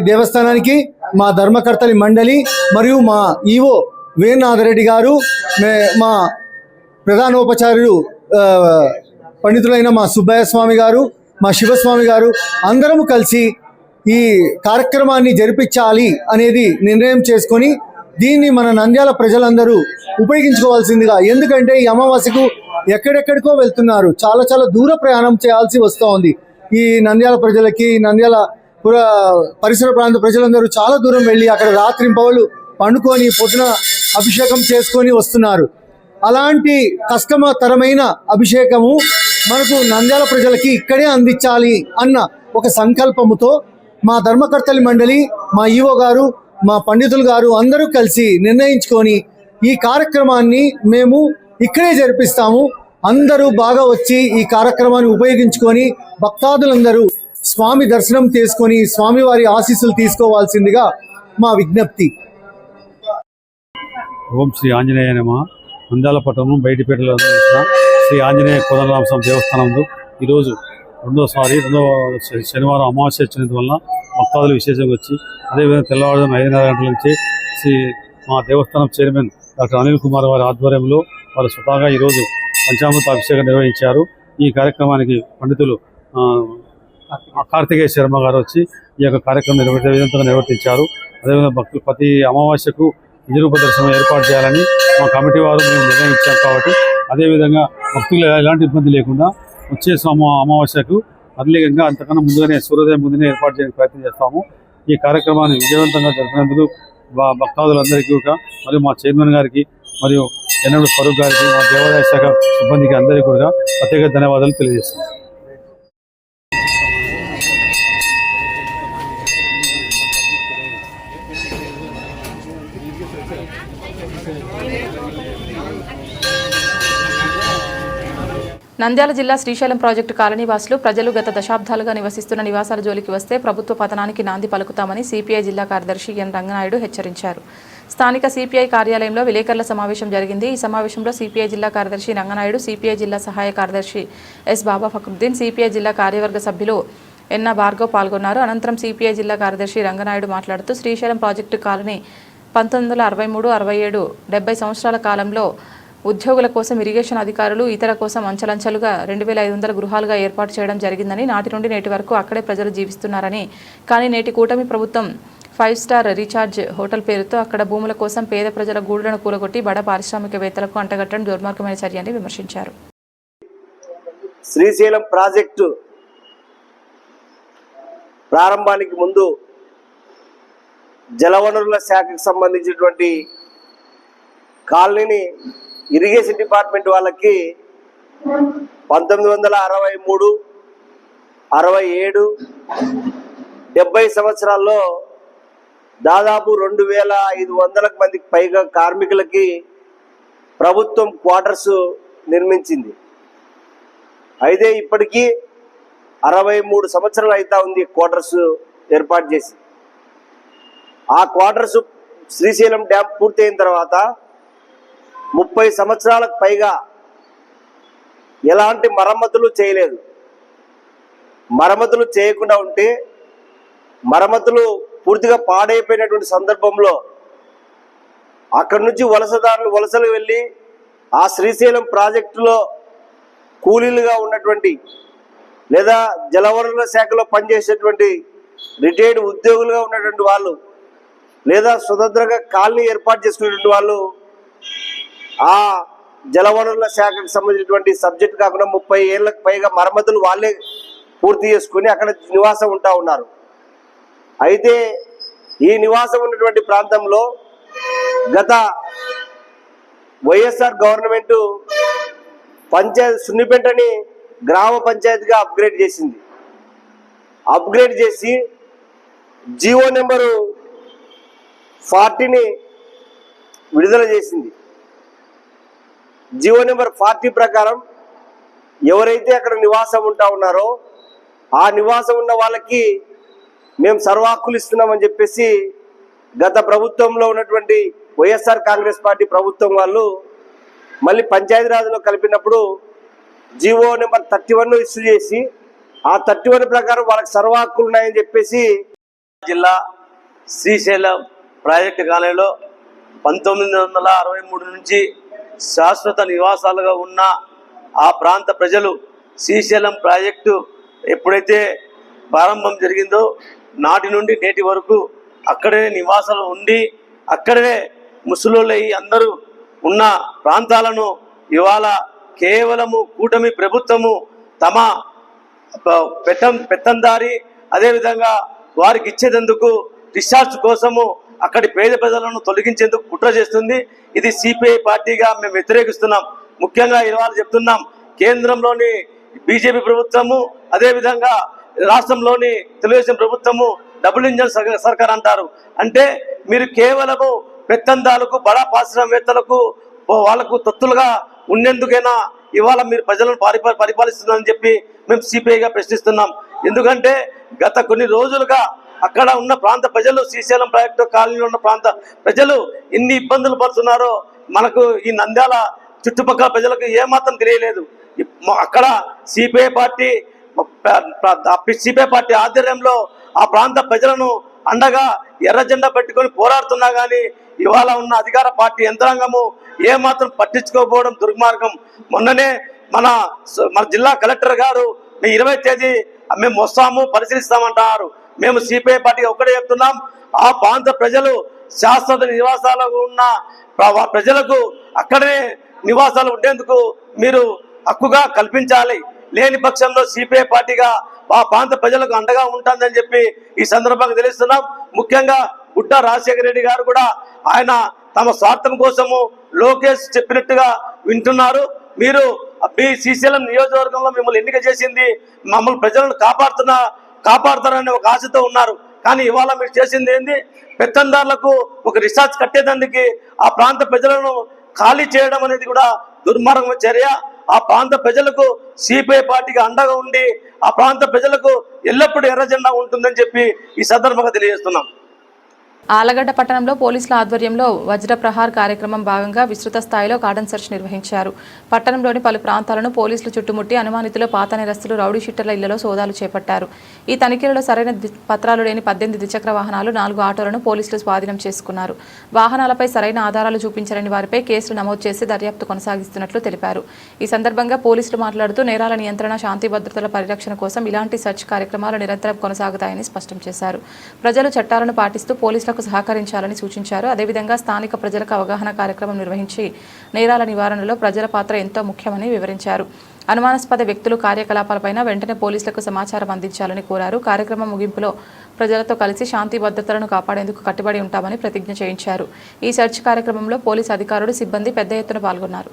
దేవస్థానానికి, మా ధర్మకర్తలి మండలి మరియు మా ఈవో వేణునాథరెడ్డి గారు, మా ప్రధానోపచార్యులు పండితులైన మా సుబ్బయ్య స్వామి గారు, మా శివస్వామి గారు అందరము కలిసి ఈ కార్యక్రమాన్ని జరిపించాలి అనేది నిర్ణయం చేసుకొని దీన్ని మన నంద్యాల ప్రజలందరూ ఉపయోగించుకోవాల్సిందిగా, ఎందుకంటే ఈ అమావాస్యకు ఎక్కడెక్కడికో వెళ్తున్నారు, చాలా చాలా దూర ప్రయాణం చేయాల్సి వస్తూ ఉంది. ఈ నంద్యాల ప్రజలకి, నంద్యాల పరిసర ప్రాంత ప్రజలందరూ చాలా దూరం వెళ్ళి అక్కడ రాత్రింపవళ్ళు పండుకొని పొద్దున అభిషేకం చేసుకొని వస్తున్నారు. అలాంటి కష్టతరమైన అభిషేకము మనకు నంద్యాల ప్రజలకి ఇక్కడే అందించాలి అన్న ఒక సంకల్పముతో మా ధర్మకర్తలి మండలి, మా ఈవో గారు, మా పండితులు గారు అందరూ కలిసి నిర్ణయించుకొని ఈ కార్యక్రమాన్ని మేము ఇక్కడే జరిపిస్తాము. అందరూ బాగా వచ్చి ఈ కార్యక్రమాన్ని ఉపయోగించుకొని భక్తాదులందరూ స్వామి దర్శనం చేసుకొని స్వామివారి ఆశీస్సులు తీసుకోవాల్సిందిగా మా విజ్ఞప్తి. ఓం శ్రీ ఆంజనేయ నమః. నంద్యాల పట్టణం బయటిపేటలో శ్రీ ఆంజనేయ కోదండరామస్వామి దేవస్థానంలో ఈరోజు రెండవ శనివారం అమావాస్య వచ్చినందువల్ల భక్తాదులు విశేషంగా వచ్చి, అదేవిధంగా తెల్లవారుజామున 5:30 గంటల నుంచి మా దేవస్థానం చైర్మన్ డాక్టర్ అనిల్ కుమార్ వారి ఆధ్వర్యంలో వారు స్వతహాగా ఈరోజు పంచామృత అభిషేకం నిర్వహించారు. ఈ కార్యక్రమానికి పండితులు కార్తికేయ శర్మ గారు వచ్చి ఈ యొక్క కార్యక్రమం విధంగా నిర్వర్తించారు. అదేవిధంగా భక్తులు ప్రతి అమావాస్యకు నిజరూప దర్శనం ఏర్పాటు చేయాలని మా కమిటీ వారు మేము నిర్ణయించాం. కాబట్టి అదేవిధంగా భక్తులు ఎలాంటి ఇబ్బంది లేకుండా వచ్చే అమావాస్యకు అర్లీగా అంతకన్నా ముందుగానే సూర్యోదయం ముందునే ఏర్పాటు చేయడానికి ప్రయత్నం చేస్తాము. ఈ కార్యక్రమాన్ని విజయవంతంగా జరిపినందుకు భక్తాదులందరికీ కూడా, మరియు మా చైర్మన్ గారికి, మరియు ఎన్ఎండి ఫరూక్ గారికి, మా దేవాదాయ శాఖ సిబ్బందికి అందరికీ కూడా ప్రత్యేక ధన్యవాదాలు తెలియజేస్తున్నాం. నంద్యాల జిల్లా శ్రీశైలం ప్రాజెక్టు కాలనీవాసులు ప్రజలు గత దశాబ్దాలుగా నివసిస్తున్న నివాసాల జోలికి వస్తే ప్రభుత్వ పతనానికి నాంది పలుకుతామని సిపిఐ జిల్లా కార్యదర్శి ఎన్ రంగనాయుడు హెచ్చరించారు. స్థానిక సిపిఐ కార్యాలయంలో విలేకరుల సమావేశం జరిగింది. ఈ సమావేశంలో సిపిఐ జిల్లా కార్యదర్శి రంగనాయుడు, సిపిఐ జిల్లా సహాయ కార్యదర్శి ఎస్ బాబా ఫక్రుద్దీన్, సిపిఐ జిల్లా కార్యవర్గ సభ్యులు ఎన్న భార్గవ్ పాల్గొన్నారు. అనంతరం సిపిఐ జిల్లా కార్యదర్శి రంగనాయుడు మాట్లాడుతూ శ్రీశైలం ప్రాజెక్టు కాలనీ 1963, 67, 70 సంవత్సరాల కాలంలో ఉద్యోగుల కోసం ఇరిగేషన్ అధికారులు, ఇతర కోసం అంచెలంచెలుగా 2500 గృహాలుగా ఏర్పాటు చేయడం జరిగిందని, నాటి నుండి నేటి వరకు అక్కడే ప్రజలు జీవిస్తున్నారని, కానీ నేటి కూటమి ప్రభుత్వం 5 స్టార్ రీఛార్జ్ హోటల్ పేరుతో అక్కడ భూముల కోసం పేద ప్రజల గూడులను కూలగొట్టి బడ పారిశ్రామికవేత్తలకు అంటగట్టడం దుర్మార్గమైన చర్య అని విమర్శించారు. శ్రీశైలం ప్రాజెక్టు ప్రారంభానికి ముందు జలవనరుల శాఖకు సంబంధించినటువంటి కాలనీని ఇరిగేషన్ డిపార్ట్మెంట్ వాళ్ళకి 1963, 67, 70 సంవత్సరాల్లో దాదాపు 2500 మందికి పైగా కార్మికులకి ప్రభుత్వం క్వార్టర్స్ నిర్మించింది. అయితే ఇప్పటికీ 63 సంవత్సరాలు అవుతా ఉంది క్వార్టర్స్ ఏర్పాటు చేసి. ఆ క్వార్టర్స్ శ్రీశైలం డ్యామ్ పూర్తయిన తర్వాత 30 సంవత్సరాలకు పైగా ఎలాంటి మరమ్మతులు చేయలేదు. మరమ్మతులు చేయకుండా ఉంటే మరమ్మతులు పూర్తిగా పాడైపోయినటువంటి సందర్భంలో అక్కడి నుంచి వలసలు వెళ్ళి ఆ శ్రీశైలం ప్రాజెక్టులో కూలీలుగా ఉన్నటువంటి లేదా జలవనరుల శాఖలో పనిచేసేటువంటి రిటైర్డ్ ఉద్యోగులుగా ఉన్నటువంటి వాళ్ళు లేదా స్వతంత్రంగా కాలనీ ఏర్పాటు చేసుకునేటువంటి వాళ్ళు ఆ జలవనరుల శాఖకు సంబంధించినటువంటి సబ్జెక్ట్ కాకుండా 30 ఏళ్లకు పైగా మరమ్మతులు వాళ్ళే పూర్తి చేసుకుని అక్కడ నివాసం ఉంటా ఉన్నారు. అయితే ఈ నివాసం ఉన్నటువంటి ప్రాంతంలో గత వైఎస్ఆర్ గవర్నమెంట్ పంచాయతీ సున్నిపేటని గ్రామ పంచాయతీగా అప్గ్రేడ్ చేసింది. అప్గ్రేడ్ చేసి జీవో నెంబరు 40ని విడుదల చేసింది. జీవో నెంబర్ 40 ప్రకారం ఎవరైతే అక్కడ నివాసం ఉంటా ఉన్నారో ఆ నివాసం ఉన్న వాళ్ళకి మేము సర్వ హక్కులు ఇస్తున్నామని చెప్పేసి గత ప్రభుత్వంలో ఉన్నటువంటి వైఎస్ఆర్ కాంగ్రెస్ పార్టీ ప్రభుత్వం వాళ్ళు మళ్ళీ పంచాయతీరాజ్లో కలిపినప్పుడు జీవో నెంబర్ 31 ఇష్యూ చేసి ఆ 31 ప్రకారం వాళ్ళకి సర్వ హక్కులు ఉన్నాయని చెప్పేసి జిల్లా శ్రీశైలం ప్రాజెక్టు కాలనీలో 1963 నుంచి శాశ్వత నివాసాలుగా ఉన్న ఆ ప్రాంత ప్రజలు శ్రీశైలం ప్రాజెక్టు ఎప్పుడైతే ప్రారంభం జరిగిందో నాటి నుండి నేటి వరకు అక్కడే నివాసాలు ఉండి అక్కడే ముసలోళ్ళయి అందరూ ఉన్న ప్రాంతాలను ఇవాళ కేవలము కూటమి ప్రభుత్వము తమ పెత్తందారి అదేవిధంగా వారికి ఇచ్చేందుకు డిశ్చార్జ్ కోసము అక్కడి పేద ప్రజలను తొలగించేందుకు కుట్ర చేస్తుంది. ఇది సిపిఐ పార్టీగా మేము వ్యతిరేకిస్తున్నాం. ముఖ్యంగా ఇవాళ చెప్తున్నాం, కేంద్రంలోని బీజేపీ ప్రభుత్వము అదేవిధంగా రాష్ట్రంలోని తెలుగుదేశం ప్రభుత్వము డబుల్ ఇంజన్ సర్కార్ అంటారు. అంటే మీరు కేవలము పెత్తందాలకు బడా పారిశ్రామికవేత్తలకు వాళ్ళకు తొత్తులుగా ఉండేందుకైనా ఇవాళ మీరు ప్రజలను పరిపాలిస్తున్నారని చెప్పి మేము సిపిఐగా ప్రశ్నిస్తున్నాం. ఎందుకంటే గత కొన్ని రోజులుగా అక్కడ ఉన్న ప్రాంత ప్రజలు శ్రీశైలం ప్రాజెక్టు కాలనీలో ఉన్న ప్రాంత ప్రజలు ఎన్ని ఇబ్బందులు పడుతున్నారో మనకు ఈ నంద్యాల చుట్టుపక్కల ప్రజలకు ఏమాత్రం తెలియలేదు. అక్కడ సిపిఐ పార్టీ ఆధ్వర్యంలో ఆ ప్రాంత ప్రజలను అండగా ఎర్ర జెండా పెట్టుకొని పోరాడుతున్నా కానీ ఇవాళ ఉన్న అధికార పార్టీ యంత్రాంగము ఏమాత్రం పట్టించుకోకపోవడం దుర్మార్గం. మొన్ననే మన జిల్లా కలెక్టర్ గారు 20వ తేదీ మేము వస్తాము పరిశీలిస్తామంటారు. మేము సిపిఐ పార్టీ ఒక్కడే చెప్తున్నాం, ఆ ప్రాంత ప్రజలు శాశ్వత నివాసాలకు ఉన్న ప్రజలకు అక్కడే నివాసాలు ఉండేందుకు మీరు హక్కుగా కల్పించాలి. లేని పక్షంలో సిపిఐ పార్టీగా ఆ ప్రాంత ప్రజలకు అండగా ఉంటుందని చెప్పి ఈ సందర్భంగా తెలుస్తున్నాం. ముఖ్యంగా గుట్ట రాజశేఖర రెడ్డి గారు కూడా ఆయన తమ స్వార్థం కోసము లోకేష్ చెప్పినట్టుగా వింటున్నారు. మీరు మీ శ్రీశైలం నియోజకవర్గంలో మిమ్మల్ని ఎన్నిక చేసింది మమ్మల్ని ప్రజలను కాపాడుతారనే ఒక ఆశతో ఉన్నారు. కానీ ఇవాళ మీరు చేసింది ఏంది? పెత్తందారులకు ఒక రిసార్ట్ కట్టేదానికి ఆ ప్రాంత ప్రజలను ఖాళీ చేయడం అనేది కూడా దుర్మార్గం చర్య. ఆ ప్రాంత ప్రజలకు సిపిఐ పార్టీకి అండగా ఉండి ఆ ప్రాంత ప్రజలకు ఎల్లప్పుడూ ఎర్ర జెండా ఉంటుందని చెప్పి ఈ సందర్భంగా తెలియజేస్తున్నాం. ఆలగడ్డ పట్టణంలో పోలీసుల ఆధ్వర్యంలో వజ్ర ప్రహార్ కార్యక్రమం భాగంగా విస్తృత స్థాయిలో కార్డన్ సెర్చ్ నిర్వహించారు. పట్టణంలోని పలు ప్రాంతాలను పోలీసులు చుట్టుముట్టి అనుమానితులు, పాత నేరస్తులు, రౌడీ షీటర్ల ఇళ్లలో సోదాలు చేపట్టారు. ఈ తనిఖీలలో సరైన పత్రాలు లేని 18 ద్విచక్ర వాహనాలు, 4 ఆటోలను పోలీసులు స్వాధీనం చేసుకున్నారు. వాహనాలపై సరైన ఆధారాలు చూపించలేని వారిపై కేసులు నమోదు చేసి దర్యాప్తు కొనసాగిస్తున్నట్లు తెలిపారు. ఈ సందర్భంగా పోలీసులు మాట్లాడుతూ నేరాల నియంత్రణ, శాంతి భద్రతల పరిరక్షణ కోసం ఇలాంటి సెర్చ్ కార్యక్రమాలు నిరంతరం కొనసాగుతాయని స్పష్టం చేశారు. ప్రజలు చట్టాలను పాటిస్తూ పోలీసులకు తమకు సహకరించాలని సూచించారు. అదేవిధంగా స్థానిక ప్రజలకు అవగాహన కార్యక్రమం నిర్వహించి నేరాల నివారణలో ప్రజల పాత్ర ఎంతో ముఖ్యమని వివరించారు. అనుమానాస్పద వ్యక్తులు కార్యకలాపాలపైన వెంటనే పోలీసులకు సమాచారం అందించాలని కోరారు. కార్యక్రమం ముగింపులో ప్రజలతో కలిసి శాంతి భద్రతలను కాపాడేందుకు కట్టుబడి ఉంటామని ప్రతిజ్ఞ చేయించారు. ఈ సెర్చ్ కార్యక్రమంలో పోలీసు అధికారులు, సిబ్బంది పెద్ద ఎత్తున పాల్గొన్నారు.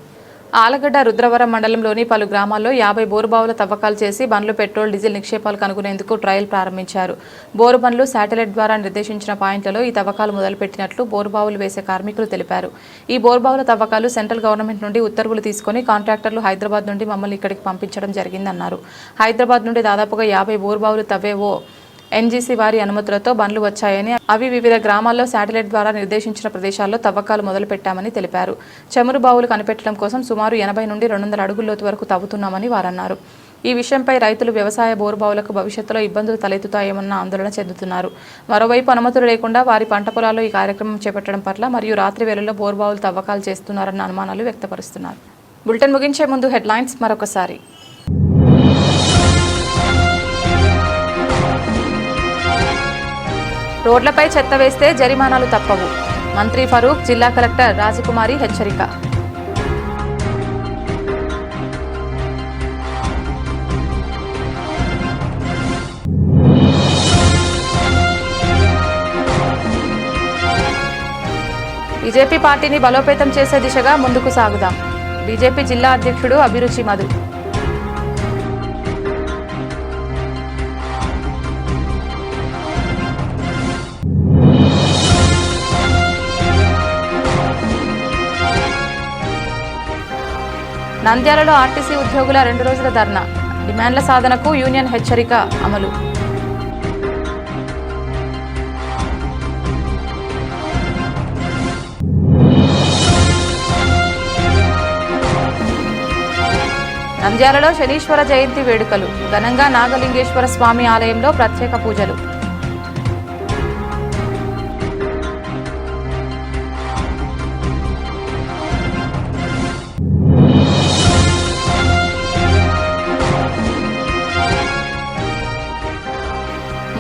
ఆలగడ్డ రుద్రవరం మండలంలోని పలు గ్రామాల్లో 50 బోరుబావుల తవ్వకాలు చేసి బండ్లు, పెట్రోల్, డీజిల్ నిక్షేపాలు కనుగొనేందుకు ట్రయల్ ప్రారంభించారు. బోరు బండ్లు శాటిలైట్ ద్వారా నిర్దేశించిన పాయింట్లలో ఈ తవ్వకాలు మొదలుపెట్టినట్లు బోరుబావులు వేసే కార్మికులు తెలిపారు. ఈ బోరుబావుల తవ్వకాలు సెంట్రల్ గవర్నమెంట్ నుండి ఉత్తర్వులు తీసుకుని కాంట్రాక్టర్లు హైదరాబాద్ నుండి మమ్మల్ని ఇక్కడికి పంపించడం జరిగిందన్నారు. హైదరాబాద్ నుండి దాదాపుగా 50 బోరుబావులు తవ్వేవో ఎన్జీసీ వారి అనుమతులతో బండ్లు వచ్చాయని, అవి వివిధ గ్రామాల్లో శాటిలైట్ ద్వారా నిర్దేశించిన ప్రదేశాల్లో తవ్వకాలు మొదలుపెట్టామని తెలిపారు. చమురు బావులు కనిపెట్టడం కోసం సుమారు 80 నుండి 200 అడుగుల లోతు వరకు తవ్వుతున్నామని వారన్నారు. ఈ విషయంపై రైతులు వ్యవసాయ బోరుబావులకు భవిష్యత్తులో ఇబ్బందులు తలెత్తుతాయేమన్న ఆందోళన చెందుతున్నారు. మరోవైపు అనుమతులు లేకుండా వారి పంట పొలాల్లో ఈ కార్యక్రమం చేపట్టడం పట్ల మరియు రాత్రి వేళల్లో బోరుబావులు తవ్వకాలు చేస్తున్నారన్న అనుమానాలు వ్యక్తపరుస్తున్నారు. బులెటిన్ ముగించే ముందు హెడ్లైన్స్ మరొకసారి. రోడ్లపై చెత్త వేస్తే జరిమానాలు తప్పవు. మంత్రి ఫరూక్, జిల్లా కలెక్టర్ రాజకుమారి హెచ్చరిక. బీజేపీ పార్టీని బలోపేతం చేసే దిశగా ముందుకు సాగుదాం. బీజేపీ జిల్లా అధ్యక్షుడు అభిరుచి మధు. నంద్యాలలో ఆర్టీసీ ఉద్యోగుల 2 రోజుల ధర్నా. డిమాండ్ల సాధనకు యూనియన్ హెచ్చరిక అమలు. నంద్యాలలో శనీశ్వర జయంతి వేడుకలు. ఘనంగా నాగలింగేశ్వర స్వామి ఆలయంలో ప్రత్యేక పూజలు.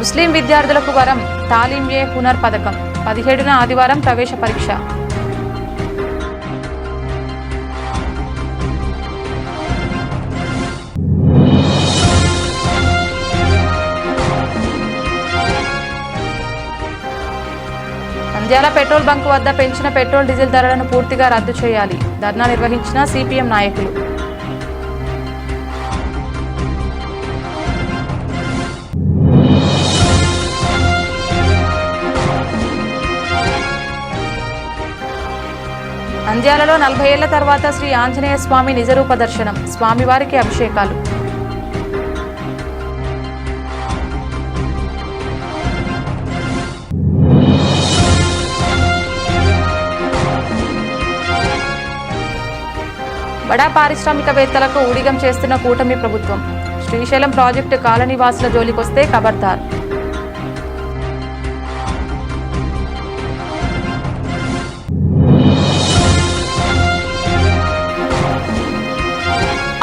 ముస్లిం విద్యార్థులకు వరం తాలీం-ఏ హునర్ పథకం. 17న ఆదివారం ప్రవేశ పరీక్ష. నంద్యాల పెట్రోల్ బంక్ వద్ద పెంచిన పెట్రోల్, డీజిల్ ధరలను పూర్తిగా రద్దు చేయాలి. ధర్నా నిర్వహించిన సిపిఎం నాయకులు. నంద్యాలలో 40 ఏళ్ల తర్వాత శ్రీ ఆంజనేయ స్వామి నిజరూప దర్శనం. స్వామివారికి అభిషేకాలు. బడా పారిశ్రామికవేత్తలకు ఊడిగం చేస్తున్న కూటమి ప్రభుత్వం. శ్రీశైలం ప్రాజెక్టు కాలనీవాసుల జోలికొస్తే ఖబర్దార్.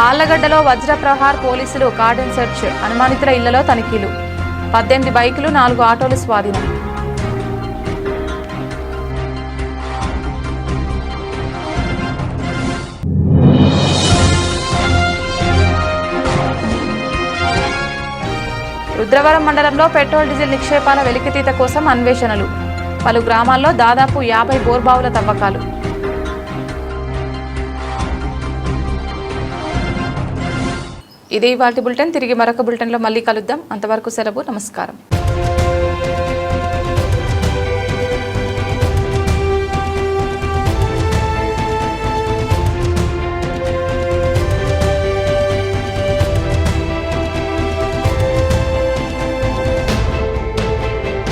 ఆళ్లగడ్డలో వజ్రప్రహార్ పోలీసులు కార్డన్ సెర్చ్. అనుమానితుల ఇళ్లలో తనిఖీలు. 18 బైకులు, 4 ఆటోలు స్వాధీనం. రుద్రవరం మండలంలో పెట్రోల్, డీజిల్ నిక్షేపాల వెలికితీత కోసం అన్వేషణలు. పలు గ్రామాల్లో దాదాపు 50 బోర్బావుల తవ్వకాలు. ఇది ఇవాల్టి బులెటిన్. తిరిగి మరొక బులెటిన్లో మళ్ళీ కలుద్దాం. అంతవరకు సెలవు. నమస్కారం.